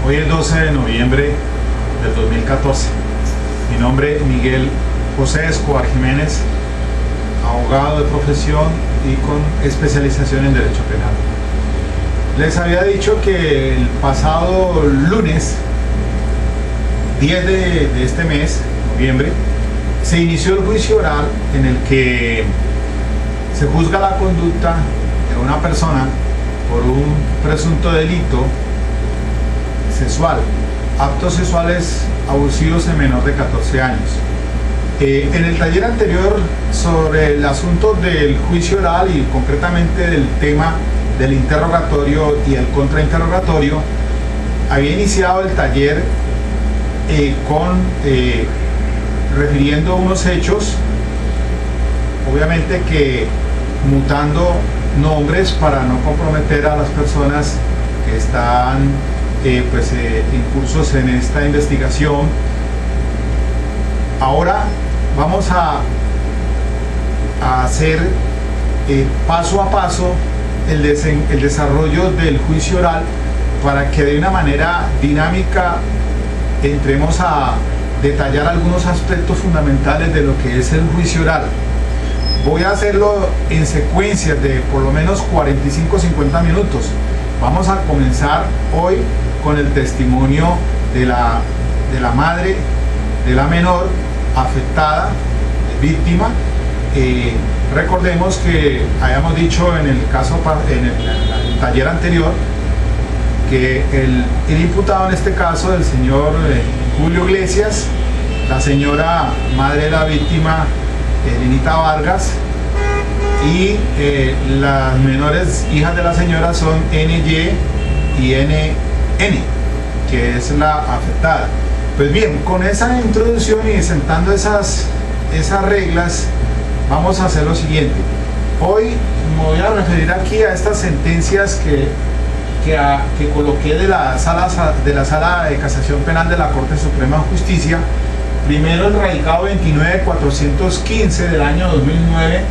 Hoy es 12 de noviembre del 2014. Mi nombre es Miguel José Escobar Jiménez, abogado de profesión y con especialización en Derecho Penal. Les había dicho que el pasado lunes 10 de este mes, noviembre, se inició el juicio oral en el que se juzga la conducta de una persona por un presunto delito sexual, actos sexuales abusivos en menor de 14 años. En el taller anterior sobre el asunto del juicio oral y concretamente del tema del interrogatorio y el contrainterrogatorio, había iniciado el taller refiriendo unos hechos, obviamente que mutando nombres para no comprometer a las personas que están incursos en esta investigación. Ahora vamos a hacer paso a paso el desarrollo del juicio oral para que de una manera dinámica entremos a detallar algunos aspectos fundamentales de lo que es el juicio oral. Voy a hacerlo en secuencias de por lo menos 45-50 minutos. Vamos a comenzar hoy con el testimonio de la madre de la menor afectada, víctima. Recordemos que habíamos dicho en el taller anterior que el imputado en este caso, el señor Julio Iglesias, la señora madre de la víctima, Elenita Vargas, y las menores hijas de la señora son NY y NN, que es la afectada. Pues bien, con esa introducción y sentando esas reglas, vamos a hacer lo siguiente. Hoy me voy a referir aquí a estas sentencias que coloqué de la sala de casación penal de la Corte Suprema de Justicia. Primero el radicado 29-415 del año 2009,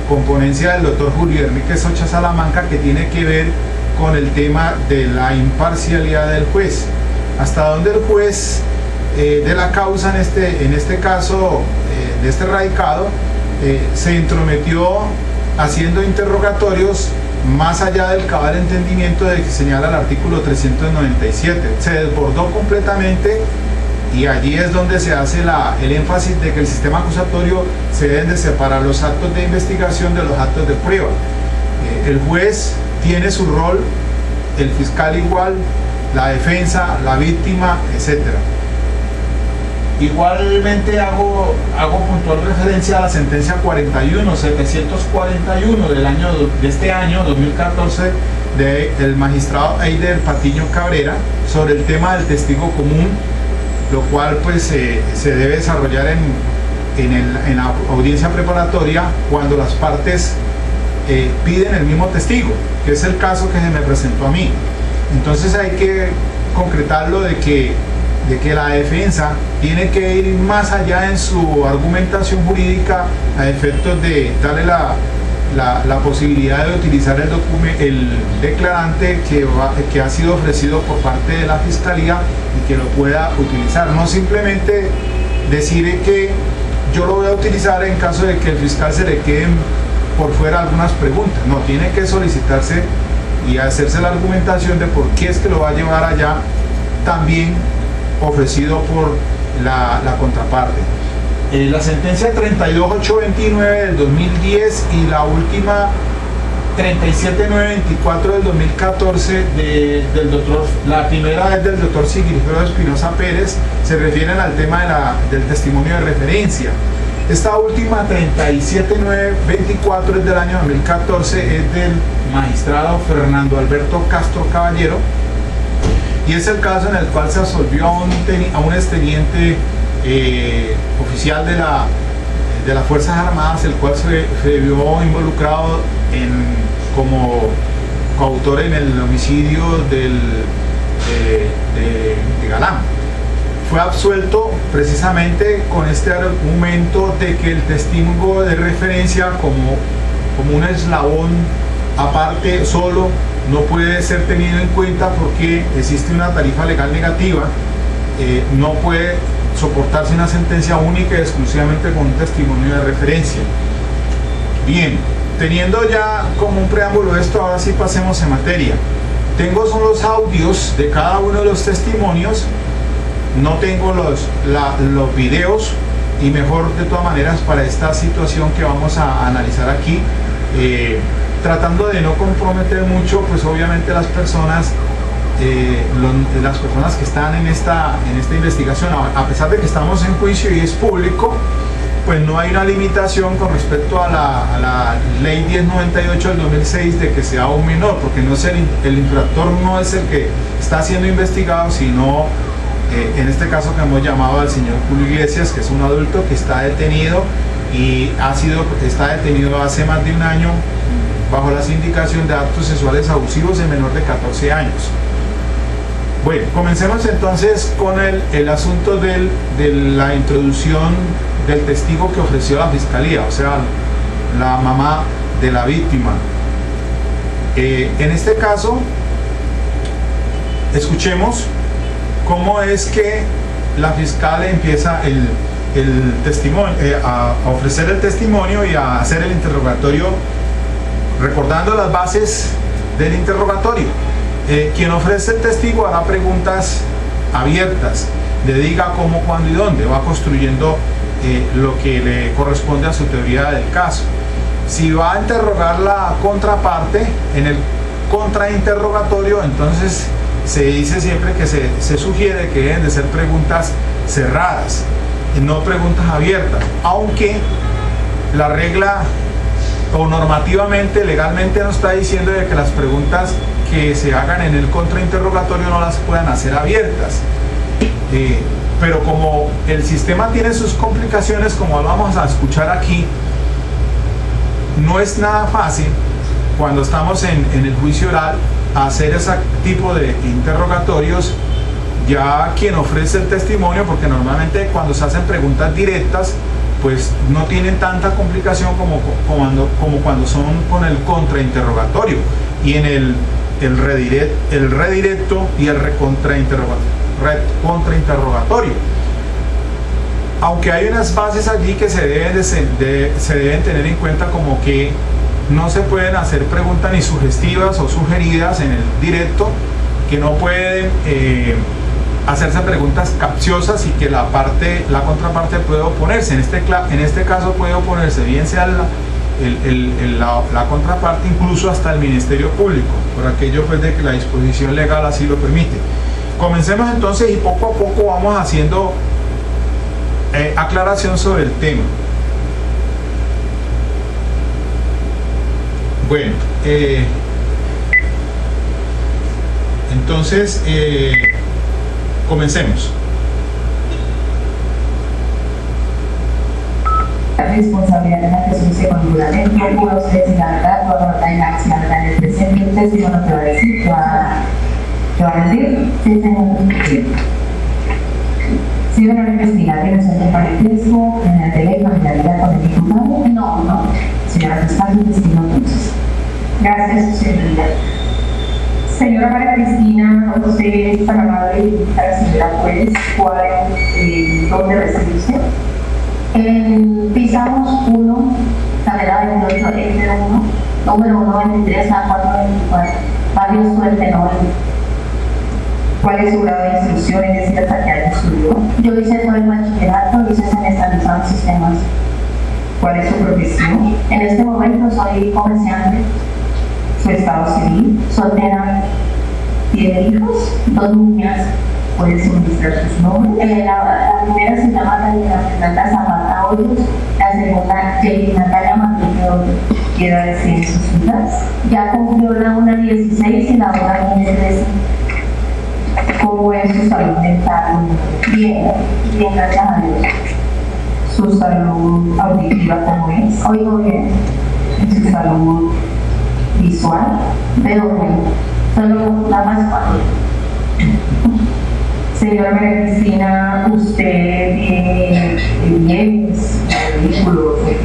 con ponencia del doctor Julio Enrique Socha Salamanca, que tiene que ver con el tema de la imparcialidad del juez. Hasta donde el juez de la causa, en este caso de este radicado, se intrometió haciendo interrogatorios más allá del cabal entendimiento de que señala el artículo 397. Se desbordó completamente, y allí es donde se hace el énfasis de que el sistema acusatorio se deben de separar los actos de investigación de los actos de prueba. El juez tiene su rol, el fiscal igual, la defensa, la víctima, etc. Igualmente hago puntual referencia a la sentencia 41-741 de este año 2014 del magistrado Eider Patiño Cabrera sobre el tema del testigo común, lo cual pues se debe desarrollar en la audiencia preparatoria cuando las partes piden el mismo testigo, que es el caso que se me presentó a mí. Entonces hay que concretarlo de que la defensa tiene que ir más allá en su argumentación jurídica a efectos de darle la posibilidad de utilizar el declarante que ha sido ofrecido por parte de la Fiscalía y que lo pueda utilizar. No simplemente decir que yo lo voy a utilizar en caso de que el fiscal se le queden por fuera algunas preguntas. No, tiene que solicitarse y hacerse la argumentación de por qué es que lo va a llevar allá, también ofrecido por la contraparte. La sentencia 32829 del 2010 y la última 37924 del 2014 del doctor, la primera es del doctor Sigifredo Espinosa Pérez, se refieren al tema del testimonio de referencia. Esta última 37924 es del año 2014, es del magistrado Fernando Alberto Castro Caballero, y es el caso en el cual se absolvió a un exteniente oficial de las Fuerzas Armadas, el cual se vio involucrado como coautor en el homicidio de Galán. Fue absuelto precisamente con este argumento de que el testigo de referencia, como un eslabón aparte solo no puede ser tenido en cuenta porque existe una tarifa legal negativa, no puede soportarse una sentencia única y exclusivamente con un testimonio de referencia. Bien, teniendo ya como un preámbulo esto, ahora sí pasemos en materia. Tengo son los audios de cada uno de los testimonios, no tengo los videos, y mejor de todas maneras para esta situación que vamos a analizar aquí, tratando de no comprometer mucho pues obviamente las personas que están en esta investigación. A pesar de que estamos en juicio y es público, pues no hay una limitación con respecto a la ley 1098 del 2006 de que sea un menor, porque no es el infractor no es el que está siendo investigado, sino en este caso que hemos llamado al señor Julio Iglesias, que es un adulto que está detenido y está detenido hace más de un año bajo la sindicación de actos sexuales abusivos en menor de 14 años. Bueno, comencemos entonces con el asunto de la introducción del testigo que ofreció la fiscalía, o sea, la mamá de la víctima. En este caso, escuchemos cómo es que la fiscal empieza el testimonio, a ofrecer el testimonio y a hacer el interrogatorio, recordando las bases del interrogatorio. Quien ofrece el testigo hará preguntas abiertas, le diga cómo, cuándo y dónde, va construyendo lo que le corresponde a su teoría del caso. Si va a interrogar la contraparte en el contrainterrogatorio, entonces se dice siempre que se sugiere que deben de ser preguntas cerradas y no preguntas abiertas, aunque la regla o normativamente, legalmente nos está diciendo de que las preguntas que se hagan en el contrainterrogatorio no las puedan hacer abiertas. Pero como el sistema tiene sus complicaciones, como vamos a escuchar aquí, no es nada fácil cuando estamos en el juicio oral hacer ese tipo de interrogatorios. Ya quien ofrece el testimonio, porque normalmente cuando se hacen preguntas directas pues no tienen tanta complicación como cuando son con el contrainterrogatorio y en el redirecto y el contrainterrogatorio. Aunque hay unas bases allí que se deben tener en cuenta, como que no se pueden hacer preguntas ni sugestivas o sugeridas en el directo, que no pueden hacerse preguntas capciosas y que la contraparte puede oponerse. En este caso puede oponerse, bien sea la contraparte, incluso hasta el Ministerio Público, por aquello pues de que la disposición legal así lo permite. Comencemos entonces y poco a poco vamos haciendo aclaración sobre el tema. Bueno, entonces comencemos. La responsabilidad en la que se configura dentro, puede usted decir la verdad, toda la verdad y la verdad en el presente. Usted si no te va a decir, ¿te va a decir? Sí, señor. ¿Sí van a investigar inocente parentesco en el de ley familiaridad con el diputado? No. Señora fiscal, investiga entonces. Gracias, señoría. Señora María Cristina, usted es tan amable de invitar a la señora juez dónde reside usted. En Pisamos 1, tabela 28, F1, número 123 a 424, barrio Suerte Norte. ¿Cuál es su grado de instrucción? Es decir, hasta qué año estudió. Yo hice todo el bachillerato, hice semestrizado en sistemas. ¿Cuál es su profesión? En este momento soy comerciante. Su estado civil, soltera, tiene hijos, 2 niñas, puede suministrar sus nombres. La primera se llama Fernanda Zapata Hoyos, la segunda Jenny Natalia Mateo, quiero decir sus hijas. Ya cumplió la una 16 y la otra tiene 13. ¿Cómo es su salud mental? Bien, gracias a Dios. Su salud auditiva, ¿cómo es? Oigo bien. Su salud visual, veo bien, solo la más fácil. Señora María Cristina, usted tiene bienes, vehículos, ¿qué?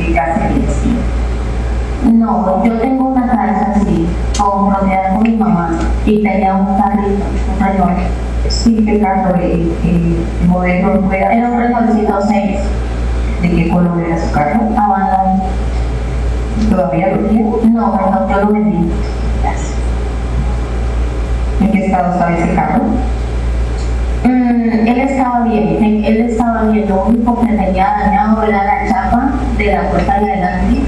No, yo tengo una casa así, con propiedad con mi mamá. y tenía un carrito, un Renault. Sí, qué carro, el modelo Era un Renaultito 6. ¿De qué color era su carro? Abandonado. ¿Todavía lo tiene? No, perdón, yo lo vendí. Gracias. ¿En qué estado estaba ese carro? Él estaba bien, lo único que tenía dañado era la chapa de la puerta de adelante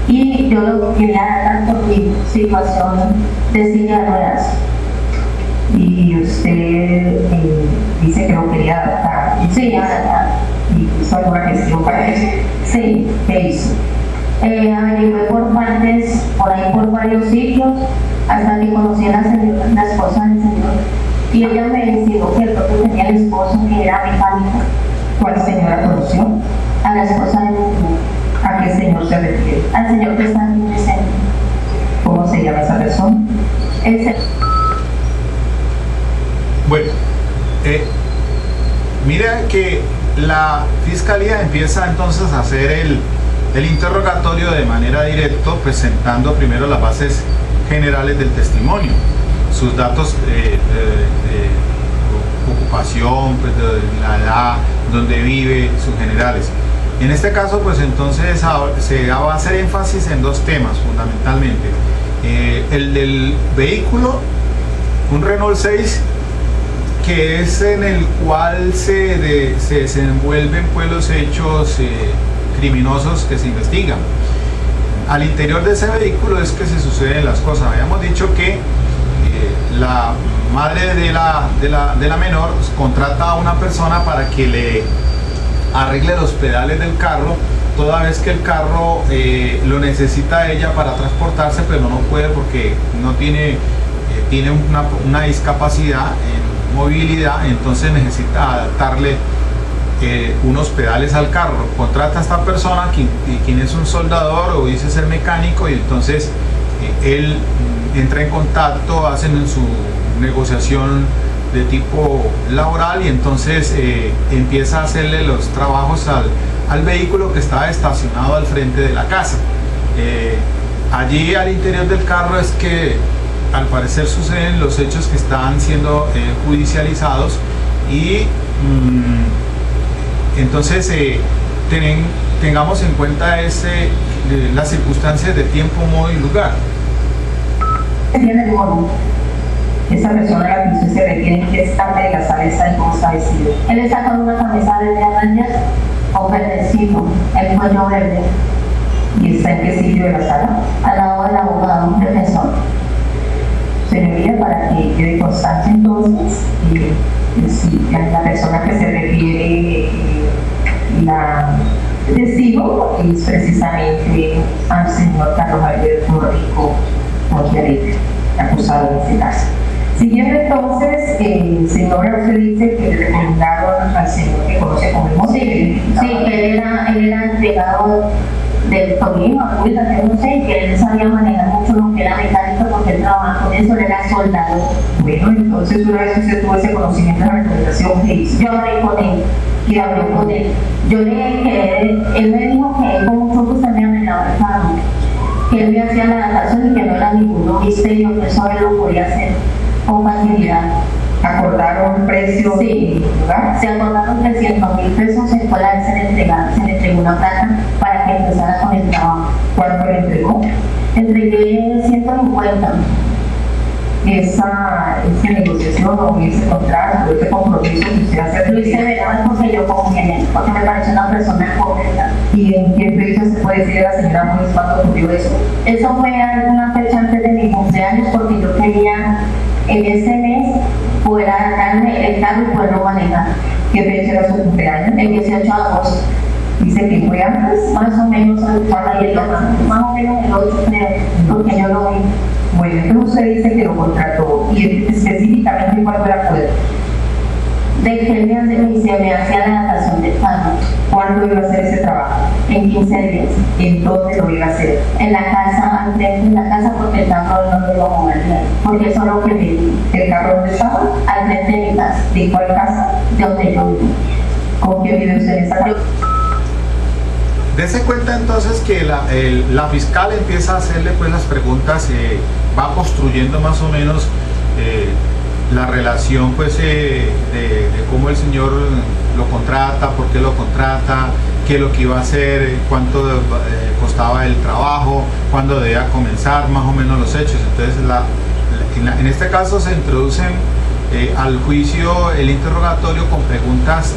y yo lo quería dar por mi situación de silla de ruedas. Y usted dice que lo quería adaptar. Sí, adaptar. ¿Y hizo alguna gestión para eso? Sí, ¿Qué hizo? averigué por partes, por ahí por varios sitios, hasta que conocí a la esposa del señor. Y ella me decía que el propio tenía el esposo que era mecánico. ¿Cuál señora conoció? A la esposa del señor. ¿A qué señor se refiere? Al señor que está aquí presente. ¿Cómo se llama esa persona? Bueno, mira que la fiscalía empieza entonces a hacer el interrogatorio de manera directa, presentando primero las bases generales del testimonio, sus datos de ocupación, pues, de la edad, donde vive, sus generales. En este caso, pues entonces se va a hacer énfasis en dos temas fundamentalmente. El del vehículo, un Renault 6, que es en el cual se desenvuelven pues los hechos criminosos que se investigan. Al interior de ese vehículo es que se suceden las cosas. Habíamos dicho que la madre de la menor contrata a una persona para que le arregle los pedales del carro, toda vez que el carro lo necesita ella para transportarse, pero no puede porque no tiene una discapacidad en movilidad, entonces necesita adaptarle unos pedales al carro. Contrata a esta persona quien es un soldador o dice ser mecánico, y entonces él entra en contacto, hacen su negociación de tipo laboral, y entonces empieza a hacerle los trabajos al vehículo que estaba estacionado al frente de la casa. Allí al interior del carro es que al parecer suceden los hechos que están siendo judicializados, y entonces tengamos en cuenta las circunstancias de tiempo, modo y lugar. Tiene el modo. Esa persona la que usted se refiere en qué parte de la sala está y cómo está vestido. Él está con una camisa de arañas con verdecito, el cuello verde. ¿Y está en qué sitio de la sala? Al lado del abogado, un defensor. Señoría, para que quede constancia entonces, si la persona que se refiere, la testigo, es precisamente al señor Carlos Alberto Rico Montiarit, acusado en este caso. Siguiendo entonces, señora, usted dice que le recomendaron al señor que conoce como el Montiarit. Sí, que él era entregado del Tolima, que no sé, que él sabía manejar mucho lo que era mecánico, porque él trabajaba con eso, él era soldador. Bueno, entonces una vez usted tuvo ese conocimiento de la recomendación, ¿qué hizo? Yo hablé con él, y hablé con él. Yo le dije que él me dijo que él con mucho gusto me arreglaba el carro, que él me hacía la adaptación y que no era ningún misterio, que eso él lo podía hacer con facilidad. ¿Acordaron un precio? Sí, lugar? Se acordaron 300.000 pesos, se fue la vez se le entregó una plata para que empezara con el trabajo. ¿Cuánto le entregó? Entregué 150. Esa negociación o ese contrato, ese compromiso que usted hace, lo hice veraz porque yo confié en él, porque me parece una persona correcta. ¿Y en qué fecha se puede decir a la señora Moniz cuándo ocurrió eso? Eso fue alguna fecha antes de mi cumpleaños, porque yo quería en ese mes poder darme el carro y poderlo manejar. ¿Qué fecha era su cumpleaños? El 18 de agosto. Dice que fue antes. Más o menos, más o menos el 8 creo, porque yo lo vi. Bueno, entonces usted dice que lo contrató, y específicamente ¿cuál fue el acuerdo? De que él me hacía la adaptación del carro. ¿Cuándo iba a hacer ese trabajo? En 15 días. ¿En dónde lo iba a hacer? En la casa, al frente de la casa, porque el carro no lo iba a mover bien, porque eso es lo que me di. ¿El carro dónde estaba? Al frente de mi casa. ¿De cuál casa? De donde yo vivo. ¿Con quién vive usted en esa casa? Dese cuenta entonces que la fiscal empieza a hacerle pues las preguntas, va construyendo más o menos la relación pues de cómo el señor lo contrata, por qué lo contrata, qué es lo que iba a hacer, cuánto costaba el trabajo, cuándo debía comenzar, más o menos los hechos. Entonces en este caso se introducen al juicio el interrogatorio con preguntas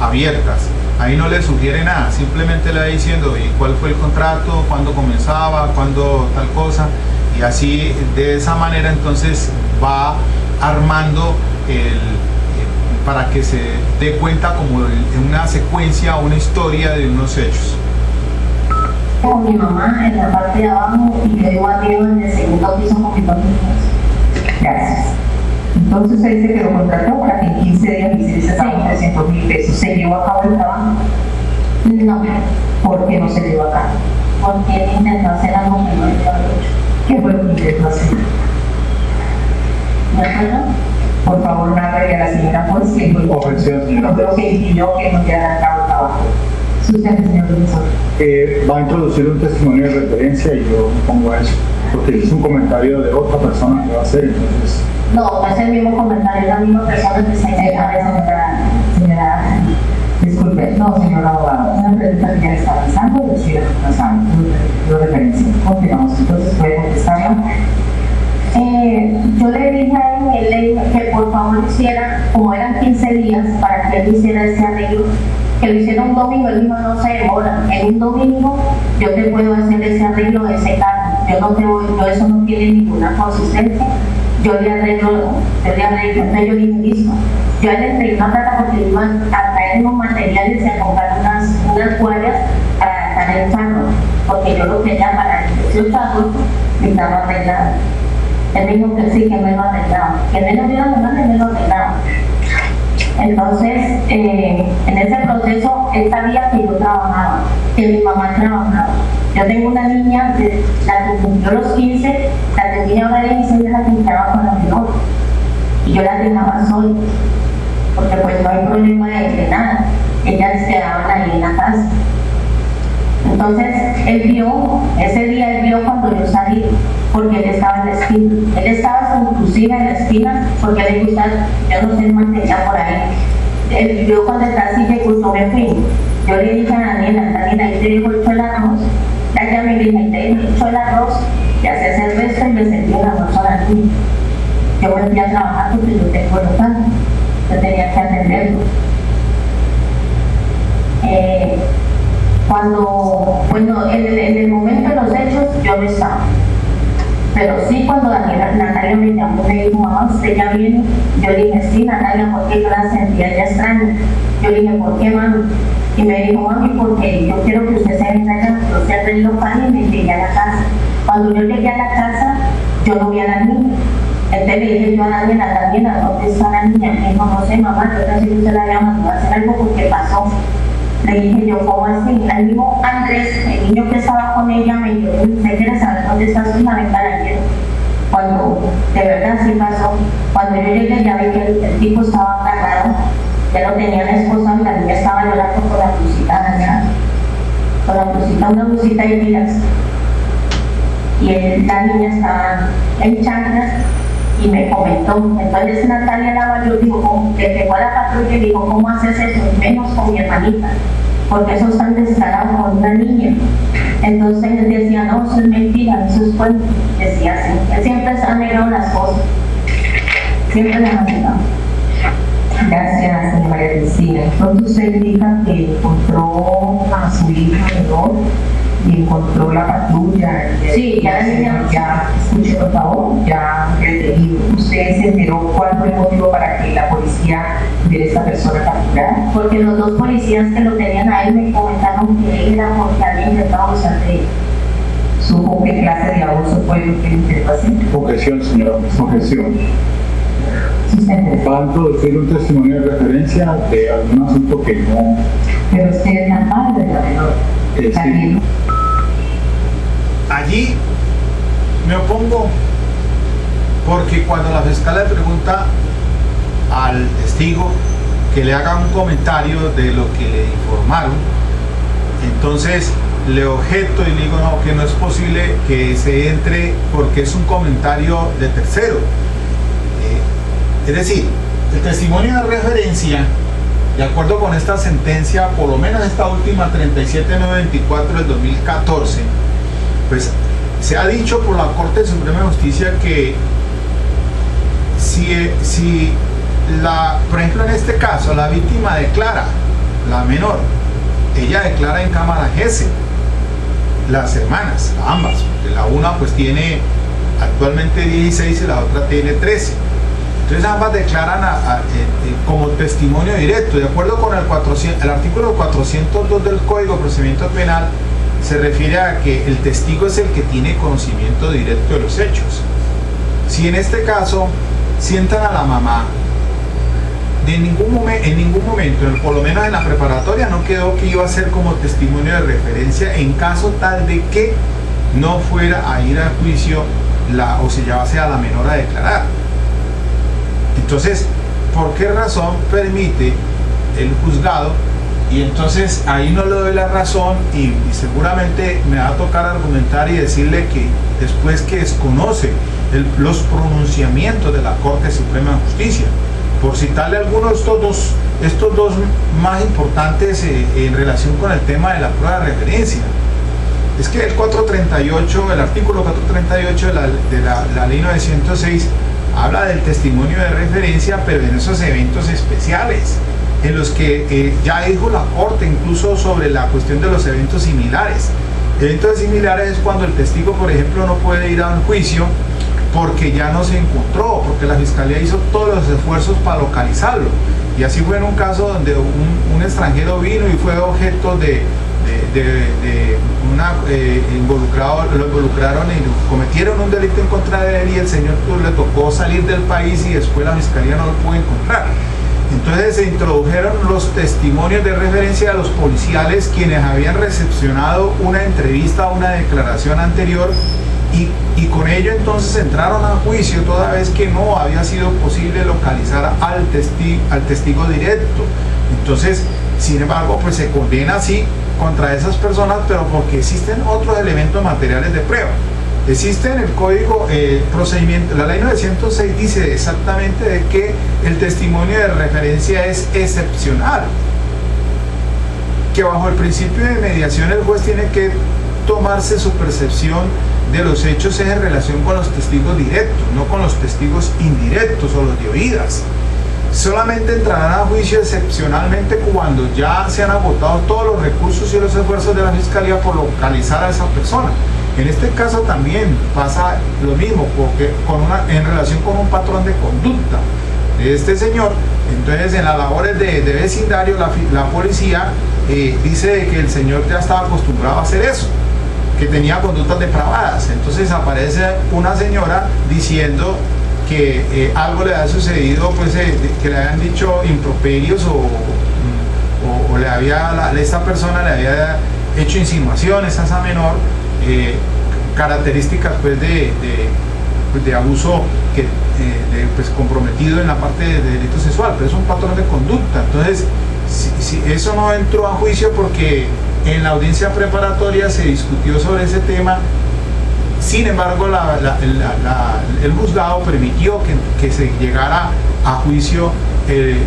abiertas. Ahí no le sugiere nada, simplemente le va diciendo cuál fue el contrato, cuándo comenzaba, cuándo tal cosa, y así de esa manera entonces va armando para que se dé cuenta como en una secuencia, una historia de unos hechos. Con mi mamá en la parte de abajo y yo vivo arriba en el segundo piso con mis 2 niños. Gracias. Entonces usted dice que lo contrató para que en 15 días hiciese 300.000 pesos. ¿Se llevó a cabo el trabajo? No. ¿Por qué no se llevó a cabo? Porque él intentó hacer algo que no le había hecho. ¿Qué fue lo que intentó hacer? ¿De acuerdo? Por favor, narre a la señora Juez que fue Objeción, señora. no creo que impidió que no quedara a cabo el trabajo. Usted, señor profesor. Va a introducir un testimonio de referencia y yo me pongo a eso, porque es un comentario de otra persona que va a hacer, entonces... No, es el mismo comentario, es la misma persona que se señora, disculpe, no, señora abogado, una pregunta que ya está avanzando, yo estoy avanzando, yo referencia. Continuamos, entonces puede contestarla. Yo le dije a él que por favor hiciera, como eran 15 días, para que él hiciera ese arreglo, que lo hiciera un domingo. Él dijo, no se demora, en un domingo yo te puedo hacer ese arreglo de ese carro, yo eso no tiene ninguna consistencia, yo le arreglo, entonces yo dije, listo. Yo le entregué una plata porque iban a traer unos materiales y a comprar unas guayas para adaptar el carro, porque yo lo quería para el carro y estaba arreglado. Él dijo que sí, que me lo arreglaba, que me lo dieron de mano y me lo arreglaba. Entonces, en ese proceso, él sabía que yo trabajaba, que mi mamá trabajaba. Yo tengo una niña, la que cumplió los 15, la que tiene ahora 16, la que estaba con la menor. Y yo la dejaba sola, porque pues no hay problema de nada. Ellas se quedaban ahí en la casa. Entonces, ese día él vio cuando yo salí, porque él estaba en la esquina. Él estaba inclusive en la esquina porque le gusta, yo no sé, mantener por ahí. Él vio cuando el taxi llegó, yo me fui. Yo le dije a Daniela, yo te dejo hecho el arroz. La llamé y le dije, te dejo hecho el arroz, y hacía el resto y le serví el arroz a la niña. Yo me fui a trabajar porque yo tengo local, yo tenía que atenderlo. En el momento de los hechos yo no estaba, pero sí cuando Natalia me llamó, me dijo, mamá, usted ya viene. Yo le dije, sí, Natalia, porque yo la sentía ya extraña. Yo le dije, ¿por qué, mami? Y me dijo, mami, porque yo quiero que usted se venga allá. Yo cerré el local y me llegué a la casa. Cuando yo llegué a la casa, yo no vi a la niña. Entonces le dije yo a Daniela, ¿dónde está la niña? Me dijo, no sé, mamá, yo casi no se la había mandado a hacer algo porque pasó. Le dije yo, ¿cómo así? El mismo Andrés, el niño que estaba con ella, me dijo, ¿usted quiere saber dónde está su hija? Venga, la quiero. Cuando de verdad sí pasó, cuando yo llegué ya vi que el tipo estaba agarrado, ya lo tenía la esposa y la niña estaba llorando con la blusita dañada, con la blusita, una blusita de tiras. Y la niña estaba en chanclas y me comentó. Entonces Natalia Lavalle dijo, que pegó a la patrulla y dijo, ¿cómo haces eso? Menos con mi hermanita, porque eso están descarados con una niña. Entonces él decía, no, eso es mentira, eso es cuento. Decía así, él siempre se ha negado las cosas, siempre las ha negado. Gracias, señora María Cristina. Entonces usted indica que encontró a su hija menor y encontró la patrulla. Sí, ya la niña. Ya, escuche por favor, ya detenido. ¿Usted se enteró cuál fue el motivo para que la policía de esta persona capturara? Porque los dos policías que lo tenían a él me comentaron que él era porque había intentado abusar de él. ¿Supo qué clase de abuso fue lo que intentó hacer? Objeción, señora, objeción. Va a introducir un testimonio de referencia de algún asunto que no... Pero usted es la madre de la menor. Sí. Allí me opongo porque cuando la fiscal le pregunta al testigo que le haga un comentario de lo que le informaron, entonces le objeto y le digo no, que no es posible que se entre porque es un comentario de tercero. Es decir, el testimonio de referencia, de acuerdo con esta sentencia, por lo menos esta última 37924 del 2014, pues se ha dicho por la Corte Suprema de Justicia que si por ejemplo en este caso la víctima declara, la menor, ella declara en cámara GESE, las hermanas, ambas, porque la una pues tiene actualmente 16 y la otra tiene 13. Entonces ambas declaran como testimonio directo. De acuerdo con el artículo 402 del Código de Procedimiento Penal, se refiere a que el testigo es el que tiene conocimiento directo de los hechos. Si en este caso sientan a la mamá, en ningún momento, por lo menos en la preparatoria, no quedó que iba a ser como testimonio de referencia en caso tal de que no fuera a ir al juicio o se llevase a la menor a declarar. Entonces, ¿por qué razón permite el juzgado? Y entonces ahí no le doy la razón y seguramente me va a tocar argumentar y decirle que después que desconoce los pronunciamientos de la Corte Suprema de Justicia, por citarle algunos de estos dos más importantes en relación con el tema de la prueba de referencia. Es que el artículo 438 de la ley 906 habla del testimonio de referencia, pero en esos eventos especiales, en los que ya dijo la Corte incluso sobre la cuestión de los eventos similares. Eventos similares es cuando el testigo, por ejemplo, no puede ir a un juicio porque ya no se encontró, porque la Fiscalía hizo todos los esfuerzos para localizarlo. Y así fue en un caso donde un extranjero vino y fue objeto lo involucraron y cometieron un delito en contra de él, y el señor le tocó salir del país y después la Fiscalía no lo pudo encontrar. Entonces se introdujeron los testimonios de referencia de los policiales, quienes habían recepcionado una entrevista o una declaración anterior, y con ello entonces entraron a juicio, toda vez que no había sido posible localizar al testigo directo. Entonces, sin embargo, pues se condena así contra esas personas, pero porque existen otros elementos materiales de prueba. Existe en el Código Procedimiento, la ley 906 dice exactamente de que el testimonio de referencia es excepcional, que bajo el principio de mediación el juez tiene que tomarse su percepción de los hechos en relación con los testigos directos, no con los testigos indirectos o los de oídas. Solamente entrarán a juicio excepcionalmente cuando ya se han agotado todos los recursos y los esfuerzos de la Fiscalía por localizar a esa persona. En este caso también pasa lo mismo, porque en relación con un patrón de conducta de este señor. Entonces, en las labores de vecindario, la policía dice que el señor ya estaba acostumbrado a hacer eso, que tenía conductas depravadas. Entonces aparece una señora diciendo que algo le ha sucedido, pues que le habían dicho improperios o esta persona le había hecho insinuaciones a esa menor, características pues de abuso pues comprometido en la parte de delito sexual, pero es un patrón de conducta. Entonces, si eso no entró a juicio porque en la audiencia preparatoria se discutió sobre ese tema. Sin embargo, el juzgado permitió que se llegara a juicio,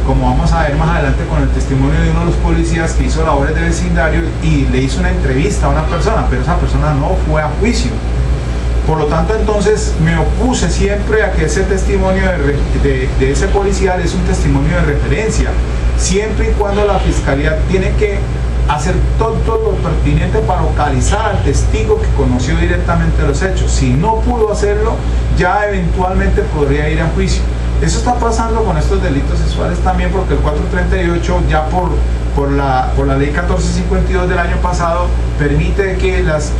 como vamos a ver más adelante con el testimonio de uno de los policías que hizo labores de vecindario y le hizo una entrevista a una persona, pero esa persona no fue a juicio. Por lo tanto, entonces me opuse siempre a que ese testimonio de ese policial es un testimonio de referencia, siempre y cuando la Fiscalía tiene que hacer todo lo pertinente para localizar al testigo que conoció directamente los hechos. Si no pudo hacerlo, ya eventualmente podría ir a juicio. Eso está pasando con estos delitos sexuales también, porque el 438 ya por la ley 1452 del año pasado permite que las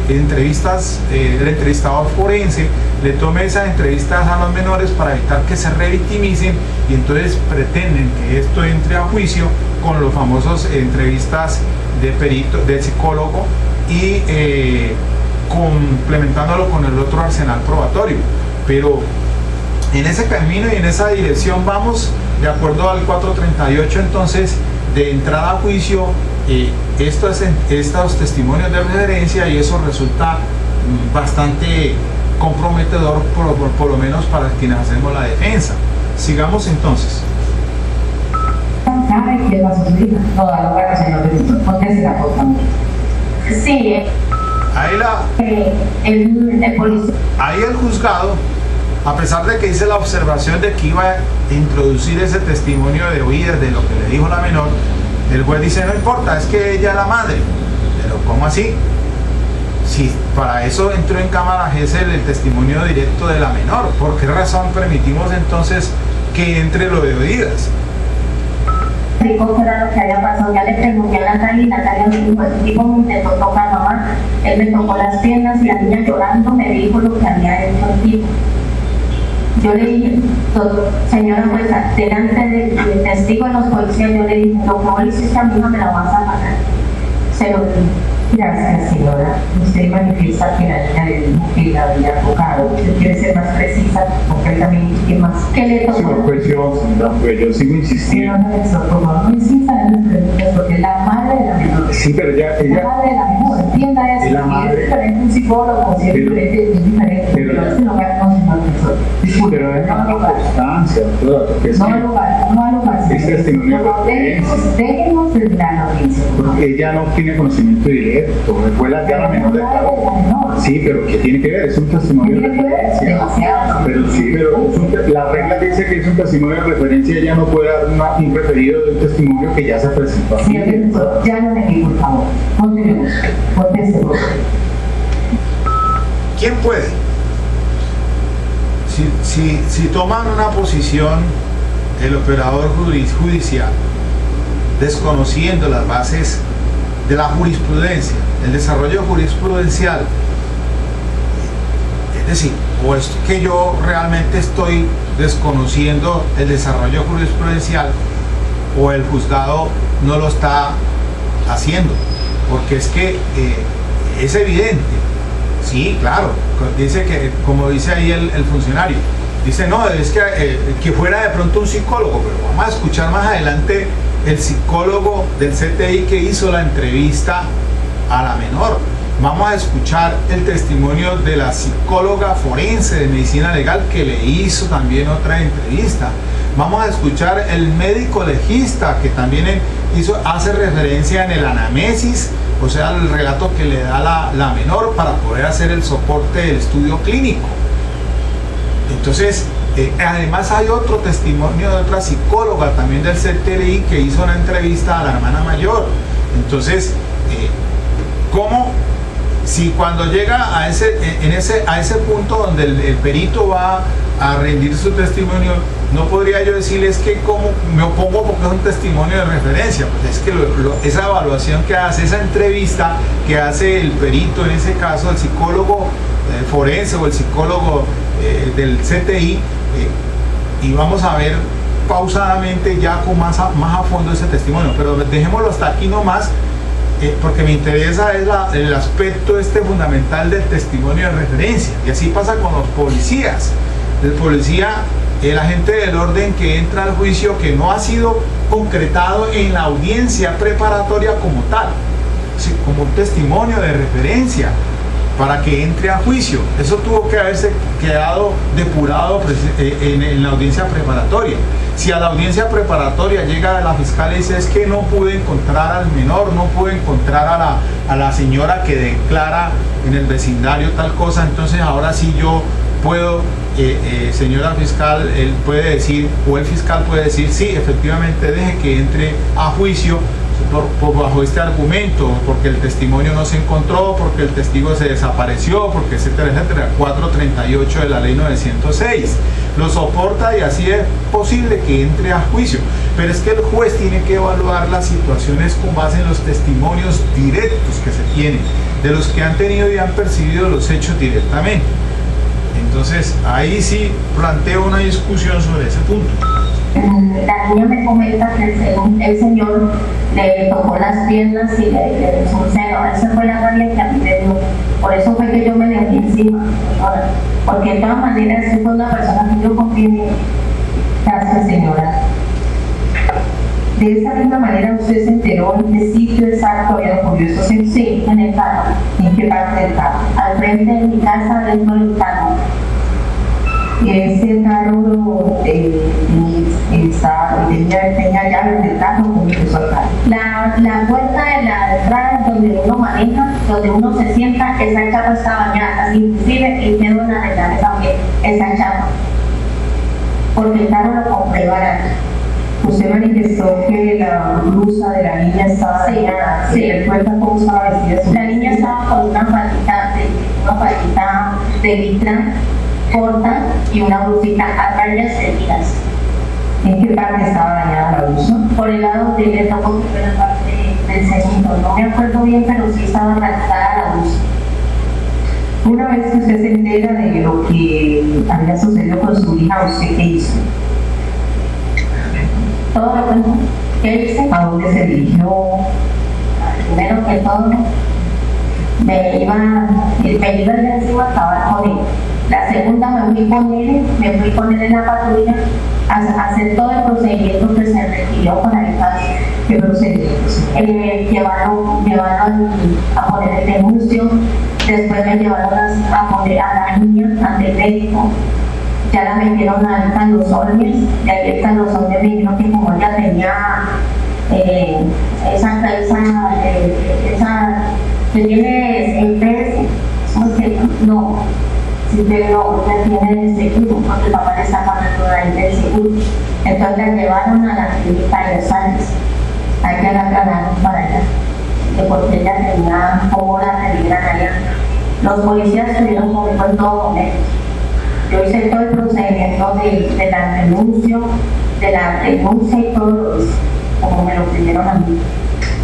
entrevistas, el entrevistador forense le tome esas entrevistas a los menores para evitar que se revictimicen, y entonces pretenden que esto entre a juicio con los famosos entrevistas de perito, de psicólogo, y complementándolo con el otro arsenal probatorio. Pero en ese camino y en esa dirección vamos, de acuerdo al 438, entonces, de entrada a juicio, estos testimonios de referencia, y eso resulta bastante comprometedor, por lo menos para quienes hacemos la defensa. Sigamos entonces. ¿Sabe qué pasó su hija? No da lugar, señor Benito. Póntese por favor. Sí, el policía. Ahí el juzgado, a pesar de que hice la observación de que iba a introducir ese testimonio de oídas de lo que le dijo la menor, el juez dice, no importa, es que ella es la madre. Pero ¿cómo así? Si para eso entró en cámara Gesell el testimonio directo de la menor, ¿por qué razón permitimos entonces que entre lo de oídas? Dijo que era lo que había pasado, ya le pregunté a Natalia y Natalia me dijo, ese tipo me intentó tocar, mamá, él me tocó las piernas y la niña llorando me dijo lo que había hecho el tipo. Yo le dije, señora jueza, delante del testigo de los policías, yo le dije, lo que vos le hiciste a mi hija me la vas a pagar. Se lo dije. Gracias, señora. Usted manifiesta que la niña le dijo que la había tocado. Usted quiere ser más precisa, concretamente, ¿qué más? ¿Qué le tocó? Sí, pues yo sigo insistiendo. Por favor, no insista en las preguntas porque es la madre de la menor. Sí, pero la madre de la menor, entienda eso. Es la madre. Si es diferente un psicólogo, si es diferente, es diferente. Pero este lugar no es un profesor. Disculpe, pero es no una constancia, no al lugar. Es testimonio. Déjenos terminar la audiencia. Porque ella no tiene conocimiento directo. Fue la menor de edad. Sí, pero ¿qué tiene que ver? Es un testimonio de referencia. Pero sí, pero la regla dice que es un testimonio de referencia, ella no puede dar un referido de un testimonio que ya se presentó aquí. Sí, ya no le digo, por favor. Continuemos. ¿Quién puede? Si toman una posición el operador judicial desconociendo las bases de la jurisprudencia, el desarrollo jurisprudencial, es decir, o es que yo realmente estoy desconociendo el desarrollo jurisprudencial o el juzgado no lo está haciendo, porque es que es evidente. Sí, claro, dice que, como dice ahí el funcionario, dice, no, es que fuera de pronto un psicólogo, pero vamos a escuchar más adelante el psicólogo del CTI que hizo la entrevista a la menor. Vamos a escuchar el testimonio de la psicóloga forense de medicina legal que le hizo también otra entrevista. Vamos a escuchar el médico legista que también hace referencia en el anamnesis, o sea, el relato que le da la menor para poder hacer el soporte del estudio clínico. Entonces, además hay otro testimonio de otra psicóloga también del CTI que hizo una entrevista a la hermana mayor. Entonces, ¿cómo? Si cuando llega a ese punto donde el perito va a rendir su testimonio, no podría yo decirles que como me opongo porque es un testimonio de referencia, pues es que esa evaluación que hace, esa entrevista que hace el perito, en ese caso el psicólogo forense o el psicólogo del CTI, y vamos a ver pausadamente ya con más a fondo ese testimonio, pero dejémoslo hasta aquí nomás, porque me interesa el aspecto fundamental del testimonio de referencia. Y así pasa con los policías. El policía, el agente del orden que entra al juicio que no ha sido concretado en la audiencia preparatoria como tal, como un testimonio de referencia para que entre a juicio. Eso tuvo que haberse quedado depurado en la audiencia preparatoria. Si a la audiencia preparatoria llega la fiscal y dice, es que no pude encontrar al menor, no pude encontrar a la señora que declara en el vecindario tal cosa, entonces ahora sí yo puedo, señora fiscal, él puede decir, o el fiscal puede decir, sí, efectivamente deje que entre a juicio bajo este argumento, porque el testimonio no se encontró, porque el testigo se desapareció, porque etcétera, etcétera. 438 de la ley 906 lo soporta y así es posible que entre a juicio, pero es que el juez tiene que evaluar las situaciones con base en los testimonios directos que se tienen de los que han tenido y han percibido los hechos directamente. Entonces ahí sí planteo una discusión sobre ese punto. La niña me comenta que el señor le tocó las piernas y le hizo un seno. Esa fue la rabia que a mí me dio. Por eso fue que yo me le di encima. Porque de todas maneras, yo soy una persona que yo confío en ella. Gracias, señora. De esa misma manera, usted se enteró en qué sitio exacto había ocurrido eso. Sí, en el carro. ¿En qué parte del carro? Al frente de mi casa, dentro del carro. Y ese carro donde uno se sienta, esa chapa está bañada, inclusive el dedo en la regla también, esa chapa. Porque el carro lo compré barato. Usted manifestó que la blusa de la niña estaba dañada. Sí. ¿Recuerda cómo estaba vestida? La niña estaba con una faldita de licra corta y una blusita a rayas seguidas. ¿En qué parte estaba dañada la blusa? Por el lado de le tocó que fue la parte del segundo. No me acuerdo bien, pero sí estaba rasgada la blusa. Una vez que usted se entera de lo que había sucedido con su hija, ¿usted qué hizo? Todo lo que hice, ¿A dónde se dirigió? primero que todo, me iba de encima a acabar con él. La segunda me fui con él en la patrulla a hacer todo el procedimiento que se requirió para el caso. ¿Qué procedimientos? Llevarlo a poner el denuncio, después me llevaron a poner a la niña ante el médico. Ya la metieron a Carlos Olmes, de ahí Carlos Olmes me dijo que como ella tenía esa que tiene el peso, no, si no, ya tiene el seguro, porque el papá le está pagando ahí del seguro. Entonces la llevaron a la clínica de los Andes, ahí ya la trasladaron para allá, porque ella tenía como la peligran allá. Los policías estuvieron conmigo en todo momento. Yo hice todo el procedimiento de la denuncia y todo eso, como me lo pidieron a mí.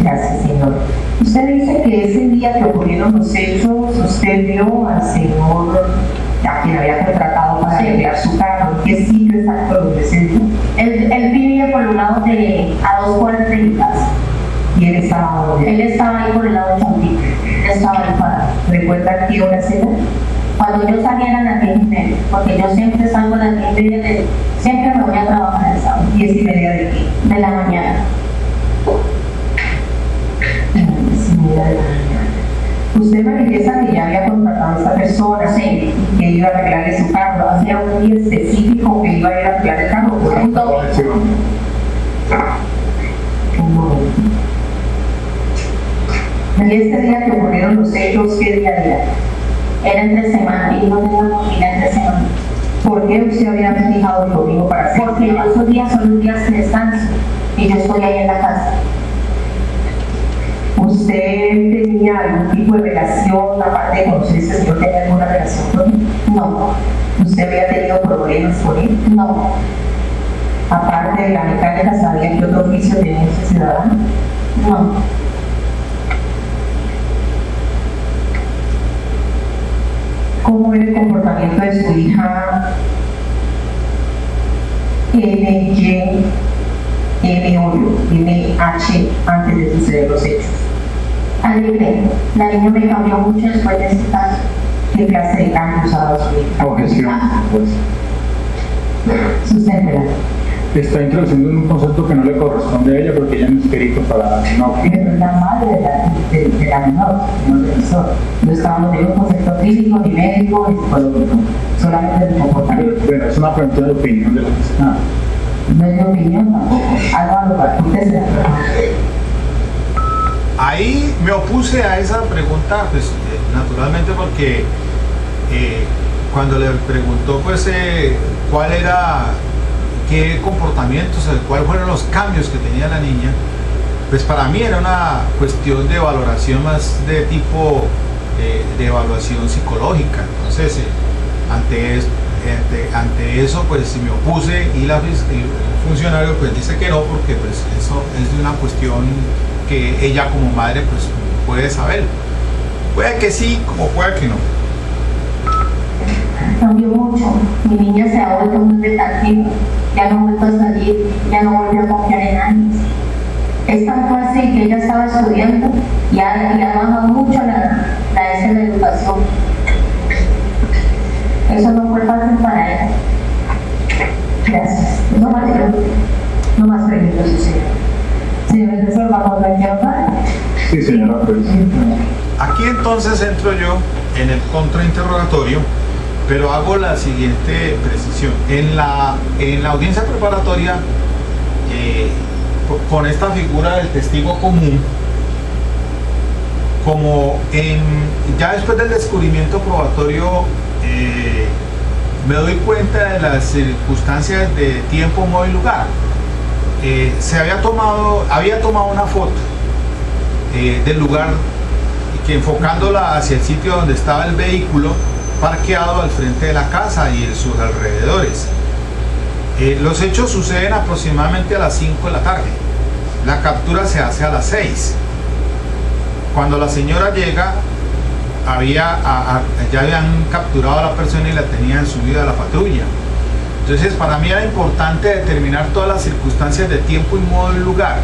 Gracias, señor. Usted dice que ese día que ocurrieron los hechos, usted vio al señor a quien había contratado para arreglar su carro. ¿En qué sitio exacto donde se vio? Él vivía por un lado a 2 cuadras de mi casa. ¿Y él estaba donde? Él estaba ahí por el lado de Champito. Él estaba ahí parado. ¿Recuerda qué hora era? Cuando yo salía eran las 10:30, porque yo siempre salgo a las 10:30, siempre me voy a trabajar el sábado. 10:30 de qué? De la mañana. 10:30 de la mañana. Usted manifiesta que ya había contratado a esa persona, Sí. que iba a arreglarle su carro. ¿Hacía un día específico que iba a ir a arreglar el carro? ¿Por Un domingo. Un momento. ¿Y este día que ocurrieron los hechos, qué día era? Era entre semana y no teníamos que ir entre semana. ¿Por qué usted había fijado el domingo para hacer? Porque esos días son los días de descanso y yo estoy ahí en la casa. ¿Usted tenía algún tipo de relación, aparte de conocer a ese señor, tenía alguna relación con él? No, ¿Usted había tenido problemas con él? no, Aparte de la mecánica, ¿sabía qué otro oficio tenía ese ciudadano? no. ¿Cómo era el comportamiento de su hija MH antes de suceder los hechos? Alegre. La niña me cambió mucho después de este caso. ¿Qué clase de cambios ha dado su hija? Objeción, pues. Susténtela. Está introduciendo un concepto que no le corresponde a ella porque ella no es perito para una opinión. Pero es la madre de la menor, no el profesor. No estábamos en un concepto clínico, ni médico, ni psicológico, solamente de comportamiento. Bueno, es una pregunta de opinión de la persona. No es de opinión tampoco. Hágalo para que usted se la Ahí me opuse a esa pregunta, pues naturalmente porque cuando le preguntó pues cuál era, qué comportamientos, cuáles fueron los cambios que tenía la niña, pues para mí era una cuestión de valoración más de tipo de evaluación psicológica. Entonces ante eso pues me opuse y el funcionario pues dice que no, porque pues eso es de una cuestión que ella como madre pues puede saber. Puede que sí, como puede que no. Cambió mucho. Mi niña se ha vuelto muy reactiva. Ya no ha vuelto a salir, ya no volvió a confiar en nadie. Es tan fácil que ella estaba estudiando y ha bajado mucho la educación. Eso no fue fácil para ella. Gracias. No más preguntas. No más preguntas, sí, señor. Señor profesor, vamos a interrogar. Sí, señora, pues. Aquí entonces entro yo en el contrainterrogatorio, pero hago la siguiente precisión. En la audiencia preparatoria, con esta figura del testigo común, como ya después del descubrimiento probatorio me doy cuenta de las circunstancias de tiempo, modo y lugar. Había tomado una foto del lugar que enfocándola hacia el sitio donde estaba el vehículo parqueado al frente de la casa y en sus alrededores. Los hechos suceden aproximadamente a las 5 de la tarde. La captura se hace a las 6. Cuando la señora llega, ya habían capturado a la persona y la tenían subida a la patrulla. Entonces, para mí era importante determinar todas las circunstancias de tiempo y modo y lugar,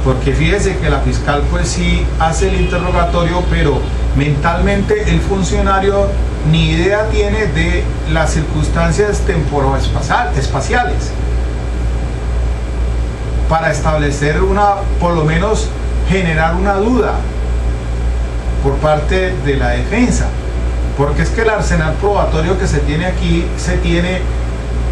porque fíjese que la fiscal pues sí hace el interrogatorio, pero mentalmente el funcionario ni idea tiene de las circunstancias temporoespaciales para establecer por lo menos generar una duda por parte de la defensa, porque es que el arsenal probatorio que se tiene aquí, se tiene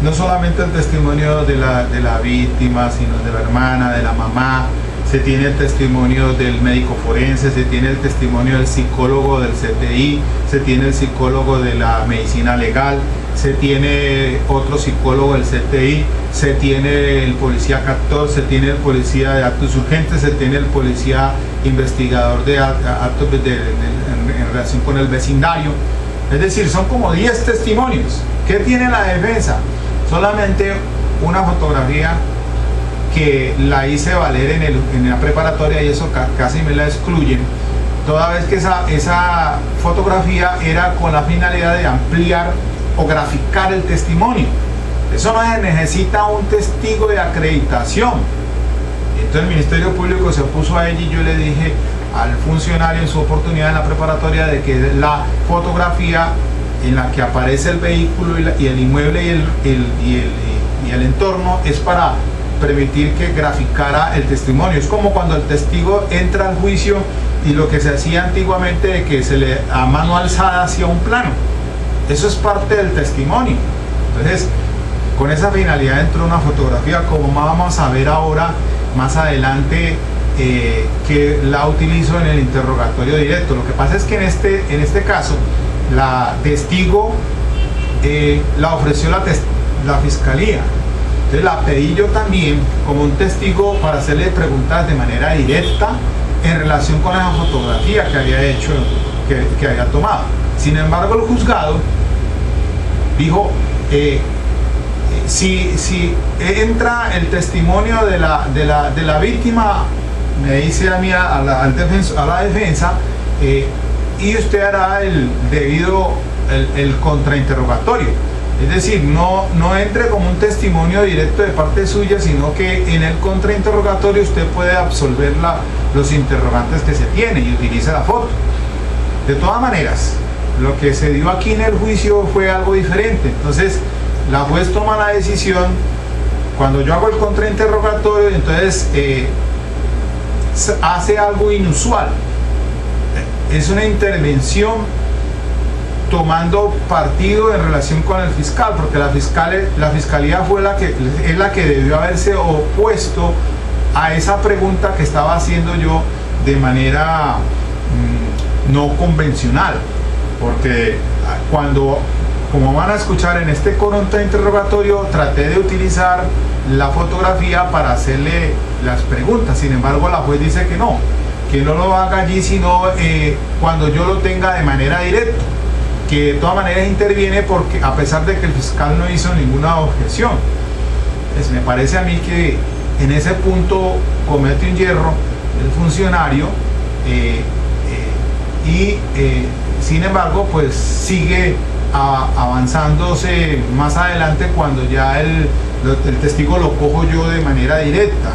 no solamente el testimonio de la víctima, sino de la hermana, de la mamá, se tiene el testimonio del médico forense, se tiene el testimonio del psicólogo del CTI, se tiene el psicólogo de la medicina legal, se tiene otro psicólogo del CTI, se tiene el policía captor, se tiene el policía de actos urgentes, se tiene el policía investigador de actos en relación con el vecindario. Es decir, son como 10 testimonios. ¿Qué tiene la defensa? Solamente una fotografía que la hice valer en la preparatoria, y eso casi me la excluyen, toda vez que esa fotografía era con la finalidad de ampliar o graficar el testimonio. Eso no se necesita un testigo de acreditación. Entonces el Ministerio Público se opuso a ello y yo le dije al funcionario en su oportunidad en la preparatoria de que la fotografía en la que aparece el vehículo y el inmueble y el entorno es para permitir que graficara el testimonio. Es como cuando el testigo entra al juicio y lo que se hacía antiguamente de que se le a mano alzada hacía un plano. Eso es parte del testimonio. Entonces, con esa finalidad entró una fotografía, como vamos a ver ahora más adelante, que la utilizo en el interrogatorio directo. Lo que pasa es que en este caso la testigo la ofreció la fiscalía. Entonces la pedí yo también como un testigo para hacerle preguntas de manera directa en relación con esa fotografía que había hecho, que había tomado. Sin embargo, el juzgado dijo, si entra el testimonio de la víctima, me dice a mí, a la defensa, y usted hará el debido el contrainterrogatorio. Es decir, no entre como un testimonio directo de parte suya, sino que en el contrainterrogatorio usted puede absolver los interrogantes que se tiene y utiliza la foto. De todas maneras, lo que se dio aquí en el juicio fue algo diferente. Entonces, la juez toma la decisión, cuando yo hago el contrainterrogatorio, entonces hace algo inusual. Es una intervención tomando partido en relación con el fiscal, porque la fiscalía fue es la que debió haberse opuesto a esa pregunta que estaba haciendo yo de manera no convencional, porque como van a escuchar en este contrainterrogatorio, traté de utilizar la fotografía para hacerle las preguntas. Sin embargo, la juez dice que no lo haga allí, sino cuando yo lo tenga de manera directa, que de todas maneras interviene, porque a pesar de que el fiscal no hizo ninguna objeción. Pues me parece a mí que en ese punto comete un hierro el funcionario, sin embargo pues sigue avanzándose más adelante, cuando ya el testigo lo cojo yo de manera directa,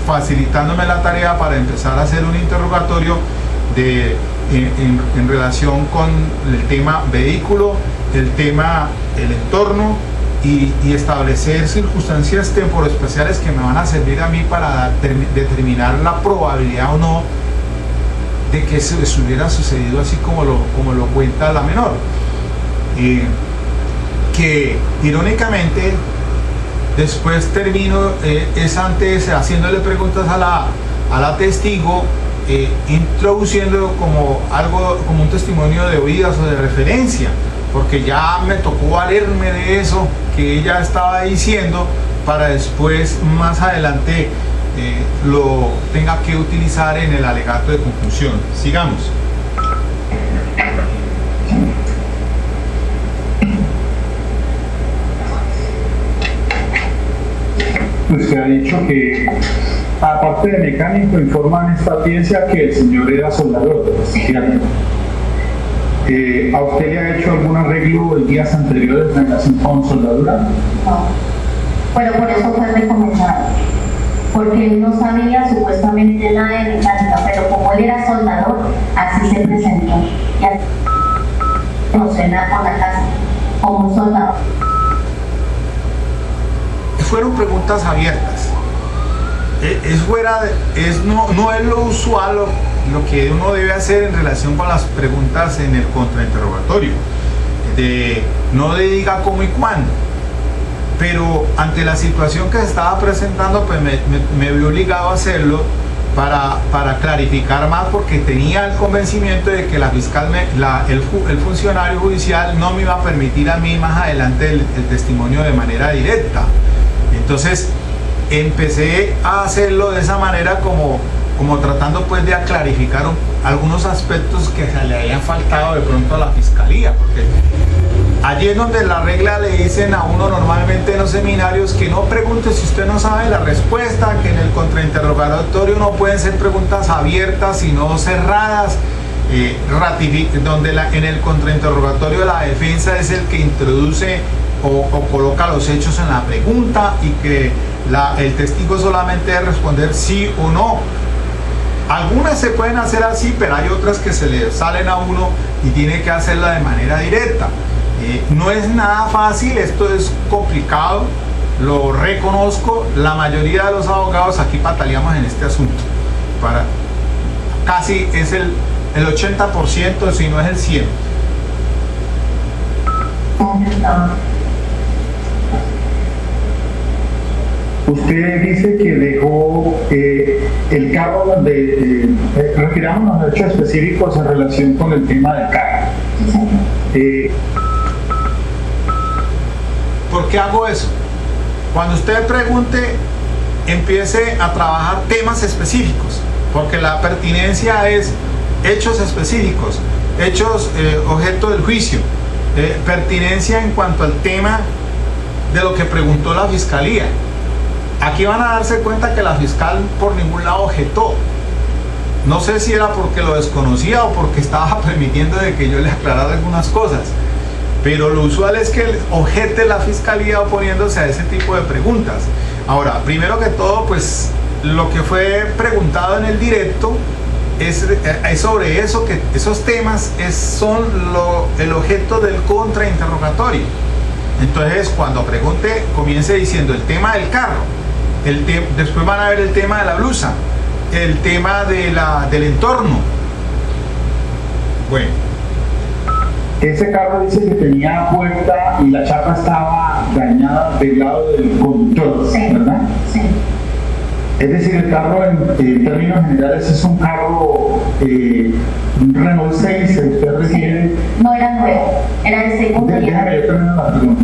facilitándome la tarea para empezar a hacer un interrogatorio en relación con el tema vehículo, el entorno, y establecer circunstancias temporoespaciales que me van a servir a mí para determinar la probabilidad o no de que eso hubiera sucedido así como lo cuenta la menor. Que irónicamente después termino antes haciéndole preguntas a la testigo, introduciendo como algo, como un testimonio de oídas o de referencia, porque ya me tocó valerme de eso que ella estaba diciendo para después, más adelante, lo tenga que utilizar en el alegato de conclusión. Sigamos. Usted ha dicho que, aparte de mecánico, informan en esta audiencia que el señor era soldador, ¿cierto? ¿A usted le ha hecho algún arreglo en días anteriores en relación con soldadura? No, pero por eso fue recomendado, porque él no sabía supuestamente nada de mecánica, pero como él era soldador, así se presentó. Y así nos suena con la casa, como un soldador. Fueron preguntas abiertas. No es lo usual lo que uno debe hacer en relación con las preguntas en el contrainterrogatorio. No le diga cómo y cuándo. Pero ante la situación que se estaba presentando, pues me vi obligado a hacerlo para clarificar más, porque tenía el convencimiento de que la fiscal, el funcionario judicial no me iba a permitir a mí más adelante el testimonio de manera directa. Entonces empecé a hacerlo de esa manera, como tratando pues de clarificar algunos aspectos que se le habían faltado de pronto a la fiscalía, porque allí es donde la regla le dicen a uno normalmente en los seminarios que no pregunte si usted no sabe la respuesta, que en el contrainterrogatorio no pueden ser preguntas abiertas sino cerradas, donde en el contrainterrogatorio la defensa es el que introduce o coloca los hechos en la pregunta, y que el testigo solamente debe responder sí o no. Algunas se pueden hacer así, pero hay otras que se le salen a uno y tiene que hacerla de manera directa. No es nada fácil, esto es complicado, lo reconozco. La mayoría de los abogados aquí pataleamos en este asunto. Casi es el 80%, si no es el 100%. Usted dice que dejó el carro donde retiramos los hechos específicos en relación con el tema del carro. ¿Por qué hago eso? Cuando usted pregunte, empiece a trabajar temas específicos, porque la pertinencia es hechos específicos, hechos objeto del juicio, pertinencia en cuanto al tema de lo que preguntó la fiscalía. Aquí van a darse cuenta que la fiscal por ningún lado objetó. No sé si era porque lo desconocía o porque estaba permitiendo de que yo le aclarara algunas cosas, pero lo usual es que objete la fiscalía oponiéndose a ese tipo de preguntas. Ahora, primero que todo, pues lo que fue preguntado en el directo es sobre eso, que esos temas son el objeto del contrainterrogatorio. Entonces, cuando pregunte, comience diciendo el tema del carro, después van a ver el tema de la blusa, el tema del entorno. Bueno, ese carro dice que tenía puerta y la chapa estaba dañada del lado del conductor, sí, ¿verdad? Sí. Es decir, el carro en términos generales es un carro, un Renault 6, ¿se usted refiere? No era nuevo, era el segundo. Déjame yo terminar la pregunta.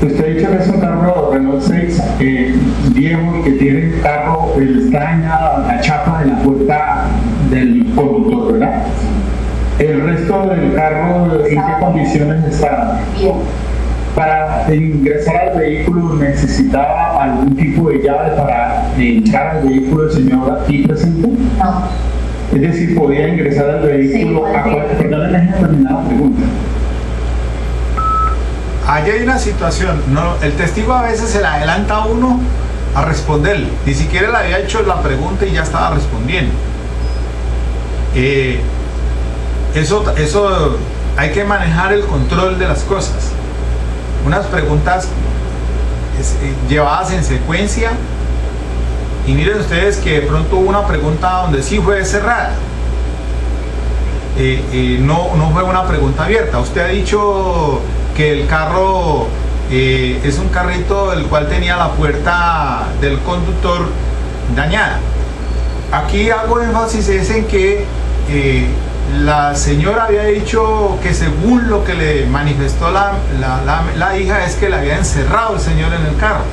Usted ha dicho que es un carro Renault 6 viejo, que tiene el carro, está dañada la chapa de la puerta del conductor, ¿verdad? El resto del carro, ¿en qué condiciones está? Bien. Para ingresar al vehículo, ¿necesitaba algún tipo de llave para entrar al vehículo del señor aquí presente? No. Es decir, podía ingresar al vehículo perdón, déjeme terminar la pregunta. Allí hay una situación, el testigo a veces se le adelanta a uno a responderle, ni siquiera le había hecho la pregunta y ya estaba respondiendo. Eso hay que manejar el control de las cosas. Unas preguntas llevadas en secuencia, y miren ustedes que de pronto hubo una pregunta donde sí fue cerrada, no fue una pregunta abierta. Usted ha dicho que el carro es un carrito el cual tenía la puerta del conductor dañada. aquí hago énfasis es en que la señora había dicho que según lo que le manifestó la hija es que le había encerrado el señor en el carro.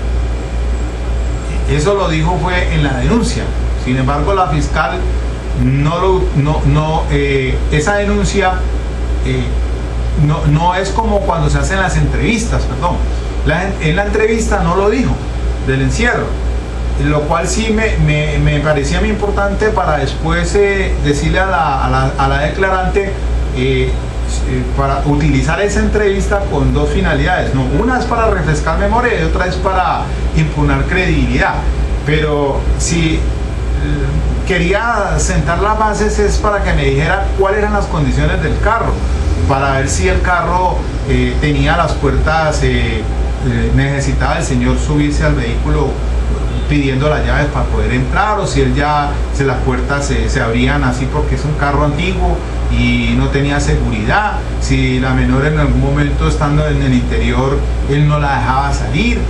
Eso lo dijo fue en la denuncia. Sin embargo, la fiscal esa denuncia no es como cuando se hacen las entrevistas, perdón. En la entrevista no lo dijo del encierro, lo cual sí me parecía muy importante para después decirle a la declarante para utilizar esa entrevista con dos finalidades, ¿no? Una es para refrescar memoria y otra es para impugnar credibilidad, pero si quería sentar las bases es para que me dijera cuáles eran las condiciones del carro, para ver si el carro tenía las puertas, necesitaba el señor subirse al vehículo pidiendo las llaves para poder entrar, o si él las puertas se abrían así porque es un carro antiguo y no tenía seguridad, si la menor en algún momento estando en el interior él no la dejaba salir.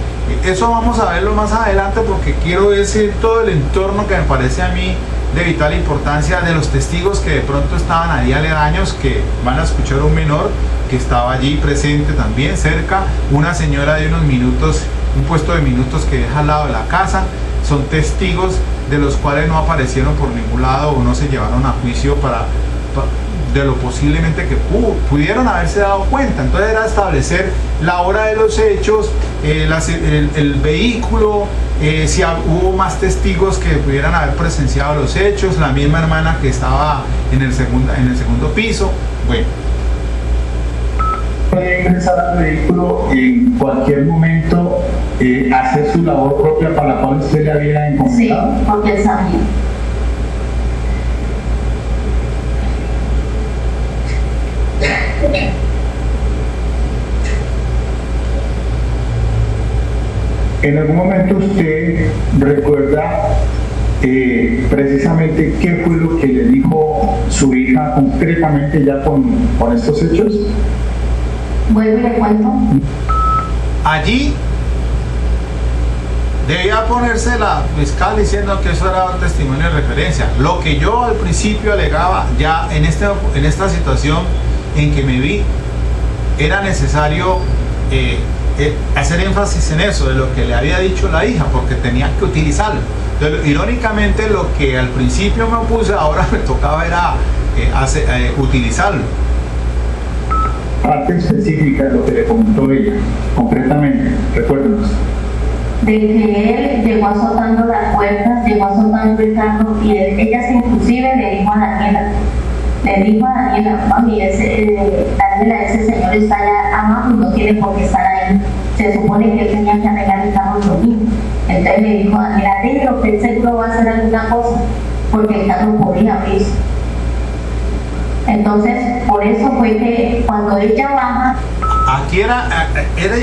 Eso vamos a verlo más adelante porque quiero decir todo el entorno que me parece a mí de vital importancia, de los testigos que de pronto estaban ahí aledaños, que van a escuchar a un menor que estaba allí presente también cerca, una señora de unos minutos, un puesto de minutos que deja al lado de la casa. Son testigos de los cuales no aparecieron por ningún lado o no se llevaron a juicio de lo posiblemente que pudieron haberse dado cuenta. Entonces era establecer la hora de los hechos, el vehículo, si hubo más testigos que pudieran haber presenciado los hechos, la misma hermana que estaba en el segundo piso. Bueno, puede ingresar al vehículo en cualquier momento, hacer su labor propia para la cual usted le había encomendado. Sí, porque él sabía. ¿En algún momento usted recuerda precisamente qué fue lo que le dijo su hija concretamente ya con estos hechos? Vuelvo y le cuento. Allí debía ponerse la fiscal diciendo que eso era un testimonio de referencia. Lo que yo al principio alegaba, ya en esta situación en que me vi, era necesario hacer énfasis en eso, de lo que le había dicho la hija, porque tenía que utilizarlo. Entonces, irónicamente, lo que al principio me opuse, ahora me tocaba era utilizarlo. Parte específica de lo que le comentó ella, concretamente, recuérdenos. De que él llegó azotando las puertas, llegó azotando el carro y ella inclusive le dijo a Daniela, mami, Daniela, ese señor está allá abajo y no tiene por qué estar ahí. Se supone que él tenía que arreglar el carro el domingo. Entonces le dijo a Daniela, déjelo que él seguro va a hacer alguna cosa, porque el carro podía abrirse. Entonces, por eso fue que cuando ella baja... Aquí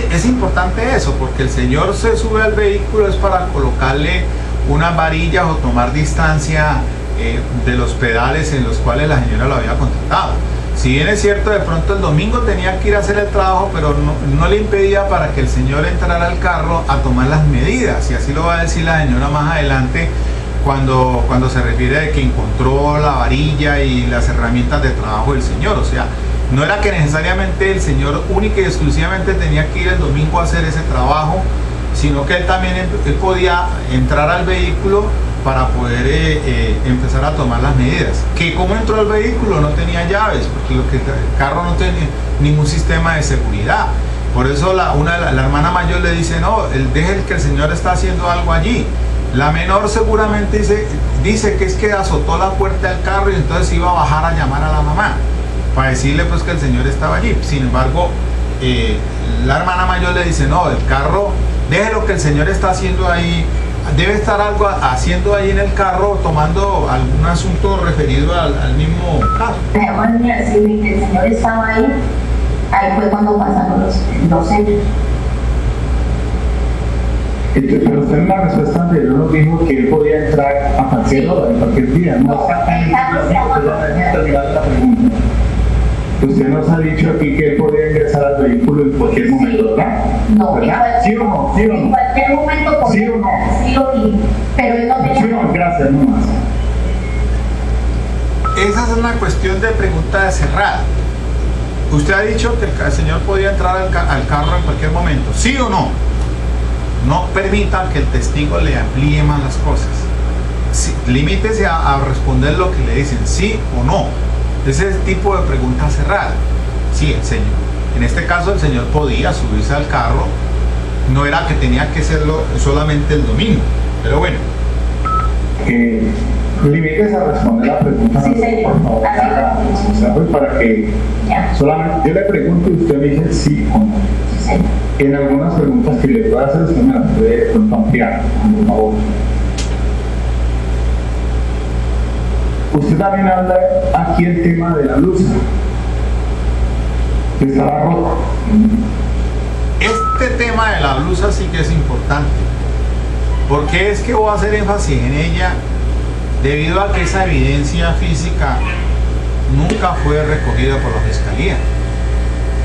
es importante eso, porque el señor se sube al vehículo es para colocarle unas varillas o tomar distancia de los pedales en los cuales la señora lo había contratado. Si bien es cierto, de pronto el domingo tenía que ir a hacer el trabajo, pero no le impedía para que el señor entrara al carro a tomar las medidas, y así lo va a decir la señora más adelante cuando se refiere a que encontró la varilla y las herramientas de trabajo del señor. O sea, no era que necesariamente el señor única y exclusivamente tenía que ir el domingo a hacer ese trabajo, sino que él también podía entrar al vehículo para poder empezar a tomar las medidas. Que como entró al vehículo no tenía llaves, porque el carro no tenía ningún sistema de seguridad. Por eso la hermana mayor le dice, no, deje que el señor está haciendo algo allí. La menor seguramente dice que es que azotó la puerta del carro y entonces iba a bajar a llamar a la mamá para decirle pues que el señor estaba allí. Sin embargo, la hermana mayor le dice, no, el carro, déjelo que el señor está haciendo ahí, debe estar algo haciendo ahí en el carro, tomando algún asunto referido al mismo caso. Si el señor estaba ahí fue cuando pasaron los hechos. Pero usted en la respuesta anterior nos dijo que él podía entrar a cualquier hora, en cualquier día. Usted nos ha dicho aquí que él podía ingresar al vehículo en cualquier momento, ¿verdad? No, ¿sí o no? En cualquier momento podía. ¿Sí o no? Sí lo vi, pero él no tenía... Sí o no, gracias, no más. esa es una cuestión de pregunta cerrada. Usted ha dicho que el señor podía entrar al carro en cualquier momento, ¿sí o no? No permita que el testigo le amplíe más las cosas. Sí, limítese a responder lo que le dicen, sí o no. Ese es el tipo de pregunta cerrada. Sí, el señor. En este caso el señor podía subirse al carro, no era que tenía que hacerlo solamente el domingo, pero bueno. Limítese a responder la pregunta. Sí, señor. Para que solamente yo le pregunto y usted me dice sí o no. Sí, señor. En algunas preguntas que le pueda hacer, usted me las puede ampliar, por favor. Usted también habla aquí el tema de la blusa, que estaba rota. Este tema de la blusa sí que es importante, porque es que voy a hacer énfasis en ella debido a que esa evidencia física nunca fue recogida por la fiscalía.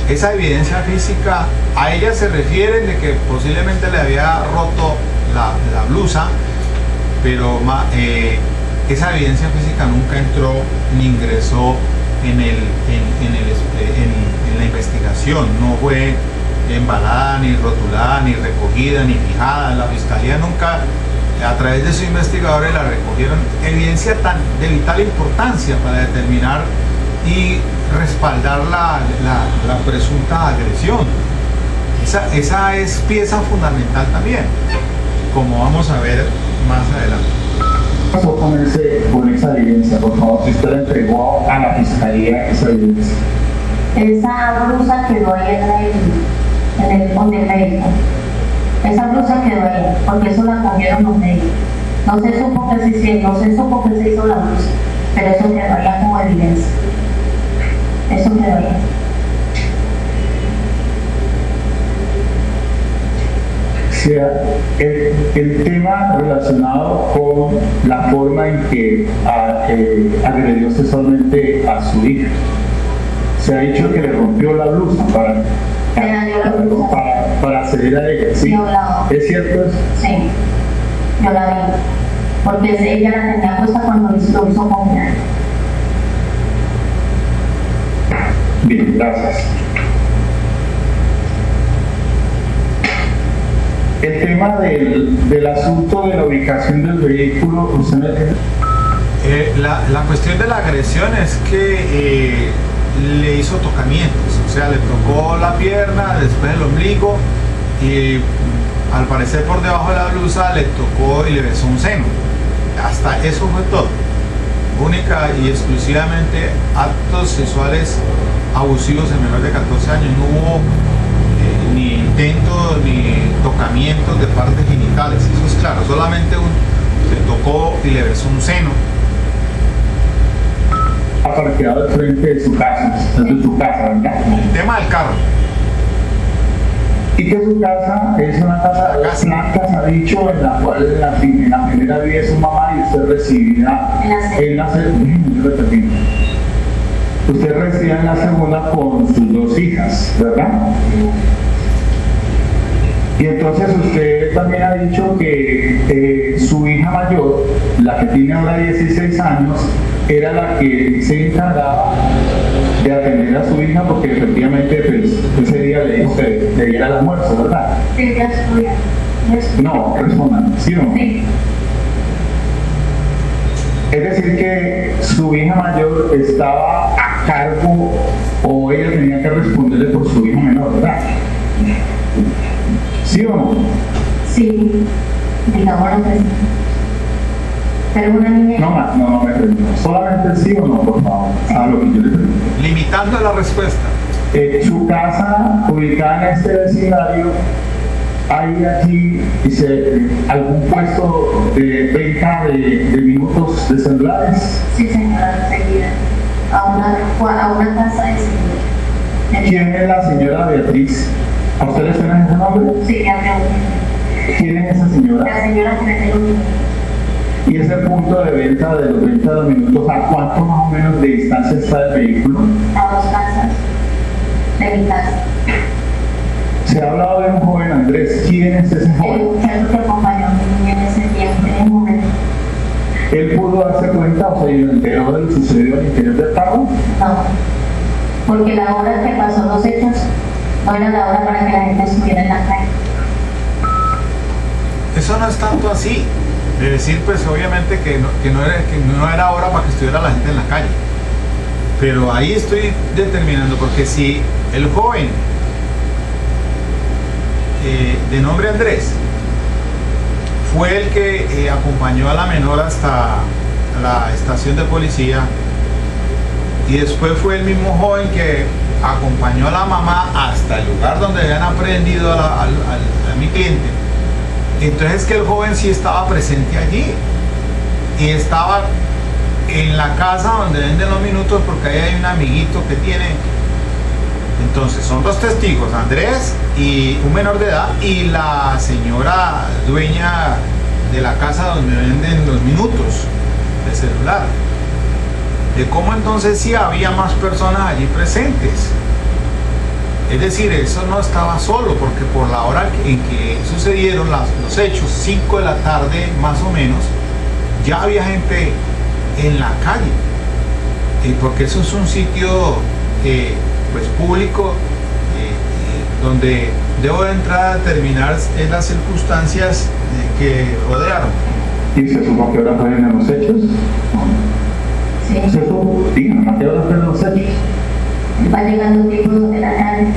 Esa evidencia física, a ella se refiere de que posiblemente le había roto la blusa, pero esa evidencia física nunca entró ni ingresó en la investigación, no fue embalada, ni rotulada, ni recogida, ni fijada. La fiscalía nunca, a través de sus investigadores, la recogieron. Evidencia de vital importancia para determinar y respaldar la presunta agresión. Esa es pieza fundamental también, como vamos a ver más adelante. ¿Qué pasó con esa evidencia, por favor? Si usted le entregó a la fiscalía esa evidencia. Esa blusa quedó ahí en el médico. Esa blusa quedó ahí, porque eso la cogieron los médicos. No se supo que se hizo la blusa, pero eso quedó ahí como evidencia. Eso quedó ahí. O sea, el tema relacionado con la forma en que agredió sexualmente a su hija. Se ha dicho que le rompió la blusa para acceder a ella. ¿Sí? ¿Es cierto eso? Sí, yo la vi. Porque ella la tenía puesta cuando lo hizo comprar. Bien, gracias. El tema del asunto de la ubicación del vehículo, ¿usted me entiende? La cuestión de la agresión es que le hizo tocamientos, o sea, le tocó la pierna, después el ombligo y al parecer por debajo de la blusa le tocó y le besó un seno. Hasta eso fue todo. Única y exclusivamente actos sexuales abusivos en menores de 14 años. No hubo ni intentos ni tocamientos de partes genitales, eso es claro. Solamente le tocó y le besó un seno. Parqueado al frente de su casa, de su casa, ¿verdad? El tema del carro. Y que su casa es una casa, dicho, en la cual en la primera vive su mamá y usted residía en la segunda. Usted residía en la segunda con sus dos hijas, ¿verdad? Y entonces usted también ha dicho que su hija mayor, la que tiene ahora 16 años, era la que se encargaba de atender a su hija porque efectivamente pues, ese día le diera el almuerzo, ¿verdad? Sí, ya estudia. No, respondan, ¿sí o no? Sí. Es decir que su hija mayor estaba a cargo o ella tenía que responderle por su hija menor, ¿verdad? ¿Sí o no? Sí, digamos lo que sí. Pero una niña... No me pregunto. Solamente sí o no, por favor. A lo que yo le pregunto. Limitando la respuesta. Su casa, ubicada en este vecindario, ¿hay aquí algún puesto de venta de minutos de celulares? Sí, señora, enseguida. A una casa de señora. ¿Quién es la señora Beatriz? ¿A usted le suena ese nombre? Sí, ya me ¿Quién es esa señora? La señora que me tengo. ¿Y ese punto de venta de los 20 minutos, a cuánto más o menos de distancia está el vehículo? A 2 casas de mi casa. Se ha hablado de un joven Andrés. ¿Quién es ese joven? El muchacho que acompañó a mi niña en ese tiempo, en el momento. Él pudo pudo darse cuenta, o sea, y lo enteró de lo sucedido al interior del carro? No, porque la hora que pasó los hechos no era la hora para que la gente estuviera en la calle. Eso no es tanto así, de decir pues obviamente que no era hora para que estuviera la gente en la calle. Pero ahí estoy determinando, porque si el joven de nombre Andrés fue el que acompañó a la menor hasta la estación de policía, y después fue el mismo joven que acompañó a la mamá hasta el lugar donde habían aprehendido a mi cliente, entonces que el joven sí estaba presente allí y estaba en la casa donde venden los minutos, porque ahí hay un amiguito que tiene. Entonces son dos testigos, Andrés y un menor de edad, y la señora dueña de la casa donde venden los minutos de celular. De cómo entonces sí había más personas allí presentes. Es decir, eso no estaba solo, porque por la hora en que sucedieron los hechos, 5 de la tarde más o menos, ya había gente en la calle, porque eso es un sitio pues público, donde debo de entrar a determinar las circunstancias que rodearon. ¿Y se supo a qué hora fueron los hechos? Sí. ¿Se supo? Díganme, ¿a qué hora fueron los hechos? Va llegando tipo de la calle.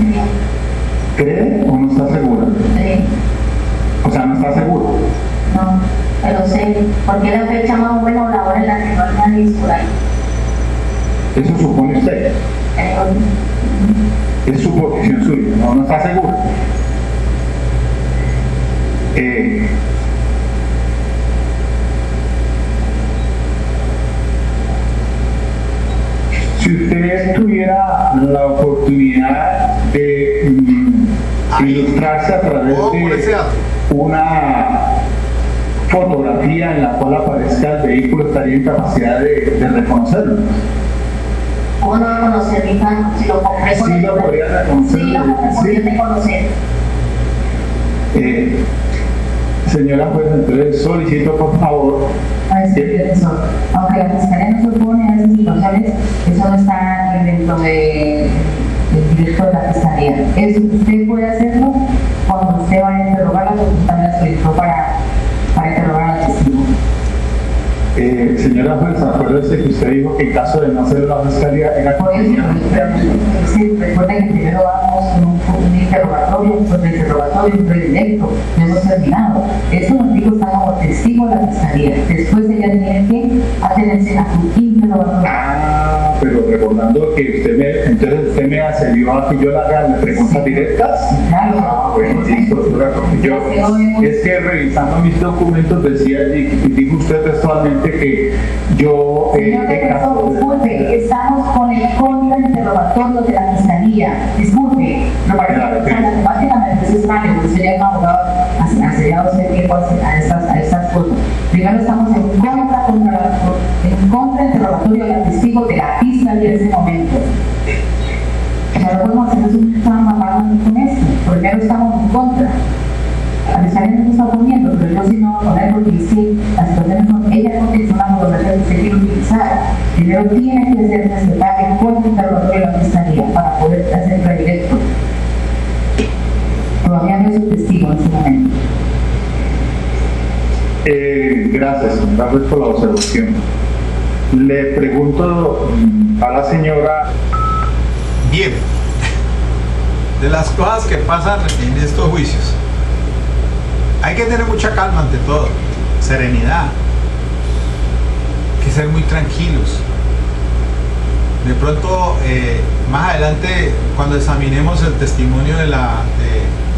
¿Cree o no está segura? Sí. O sea, no está seguro. No, pero sé, porque la fecha más o menos la hora en la que no hay nadie por ahí. ¿Eso supone usted? Es suposición suya, no está seguro. Si usted tuviera la oportunidad de ilustrarse a través de una fotografía en la cual aparezca el vehículo, estaría en capacidad de reconocerlo. ¿Cómo no va a conocer mi carro? Si lo compré con Sí lo podría reconocer. Sí, lo compré de conocer. Señora, pues entonces solicito por favor. Aunque la fiscalía no se opone a esas situaciones, eso no está dentro del director de la fiscalía. Eso usted puede hacerlo cuando usted va a interrogar a la fiscalía, solicitó para interrogar al testigo. Señora jueza, acuérdese que usted dijo que en caso de no hacer la fiscalía era por eso, sí, recuerden que primero vamos con un interrogatorio, un interrogatorio, un predilecto, no hemos terminado. Eso nos dijo está como testigo de la fiscalía. Después ella tiene que atenerse a su interrogatorio. Ah, pero recordando que usted me accedió a que yo le haga preguntas directas. Claro. Bueno, listo, es que revisando mis documentos decía, y dijo usted textualmente que yo... Señor defensor, disculpe, estamos con el contrainterrogatorio de la fiscalía. Disculpe, lo parece que básicamente es extraño, porque sería un abogado hace ya hace tiempo a estas cosas. Primero estamos en contrainterrogatorio de la testigo de la fiscalía en ese momento. Ya lo podemos hacer, nosotros estamos hablando con esto. Primero estamos en contra. La fiscalía no se está oponiendo, pero yo sí no voy a poner porque sí, las situaciones son, ella contestó una fotografía que se quiere utilizar. Primero tiene que ser necesario el contrainterrogatorio de la fiscalía para poder hacer el predilecto. Todavía no es un testigo en ese momento. Gracias por la observación. Le pregunto a la señora. Bien, de las cosas que pasan en estos juicios, hay que tener mucha calma ante todo, serenidad, hay que ser muy tranquilos. De pronto, más adelante, cuando examinemos el testimonio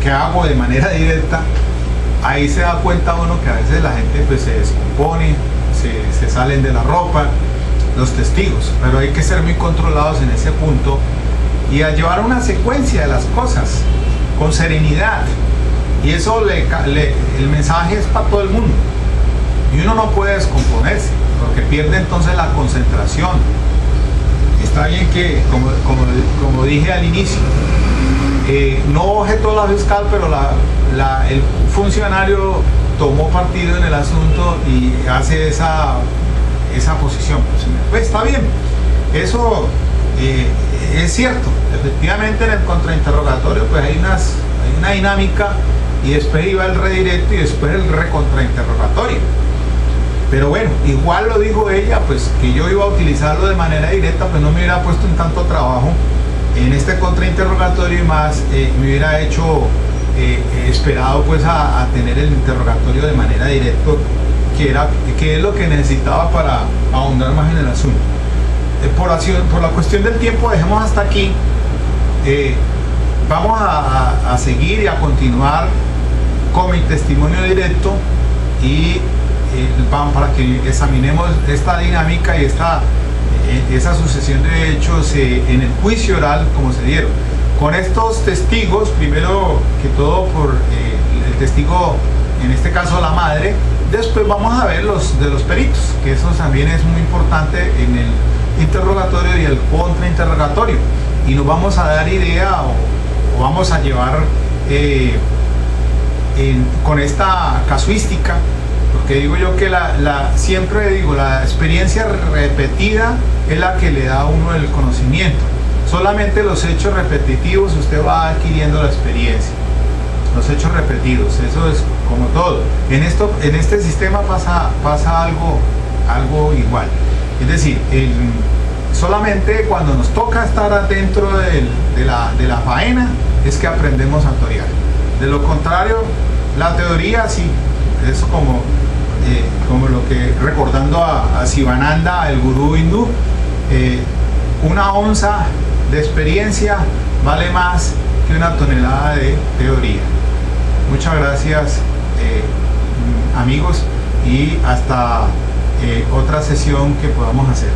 que hago de manera directa, ahí se da cuenta uno que a veces la gente pues, se descompone, se salen de la ropa, los testigos, pero hay que ser muy controlados en ese punto y a llevar una secuencia de las cosas con serenidad. Y eso el mensaje es para todo el mundo. Y uno no puede descomponerse, porque pierde entonces la concentración. Está bien que, como dije al inicio, no objetó la fiscal, pero el funcionario tomó partido en el asunto y hace esa posición. Pues está bien, eso es cierto. Efectivamente, en el contrainterrogatorio pues hay una dinámica, y después iba el redirecto y después el recontrainterrogatorio. Pero bueno, igual lo dijo ella, pues que yo iba a utilizarlo de manera directa, pues no me hubiera puesto en tanto trabajo en este contrainterrogatorio, y más me hubiera hecho esperado pues a tener el interrogatorio de manera directa, que es lo que necesitaba para ahondar más en el asunto. Por la cuestión del tiempo, dejemos hasta aquí. Vamos a seguir y a continuar con mi testimonio directo, y vamos para que examinemos esta dinámica y esa sucesión de hechos en el juicio oral como se dieron. Con estos testigos, primero que todo por el testigo, en este caso la madre, después vamos a ver los de los peritos, que eso también es muy importante en el interrogatorio y el contrainterrogatorio, y nos vamos a dar idea o vamos a llevar con esta casuística, porque digo yo que siempre digo, la experiencia repetida es la que le da a uno el conocimiento. Solamente los hechos repetitivos usted va adquiriendo la experiencia, los hechos repetidos, eso es como todo. En este sistema pasa algo igual. Es decir, solamente cuando nos toca estar dentro de la faena es que aprendemos a torear. De lo contrario, la teoría sí, es como lo que, recordando a Sivananda, el gurú hindú, una onza de experiencia vale más que una tonelada de teoría. Muchas gracias, amigos, y hasta otra sesión que podamos hacer.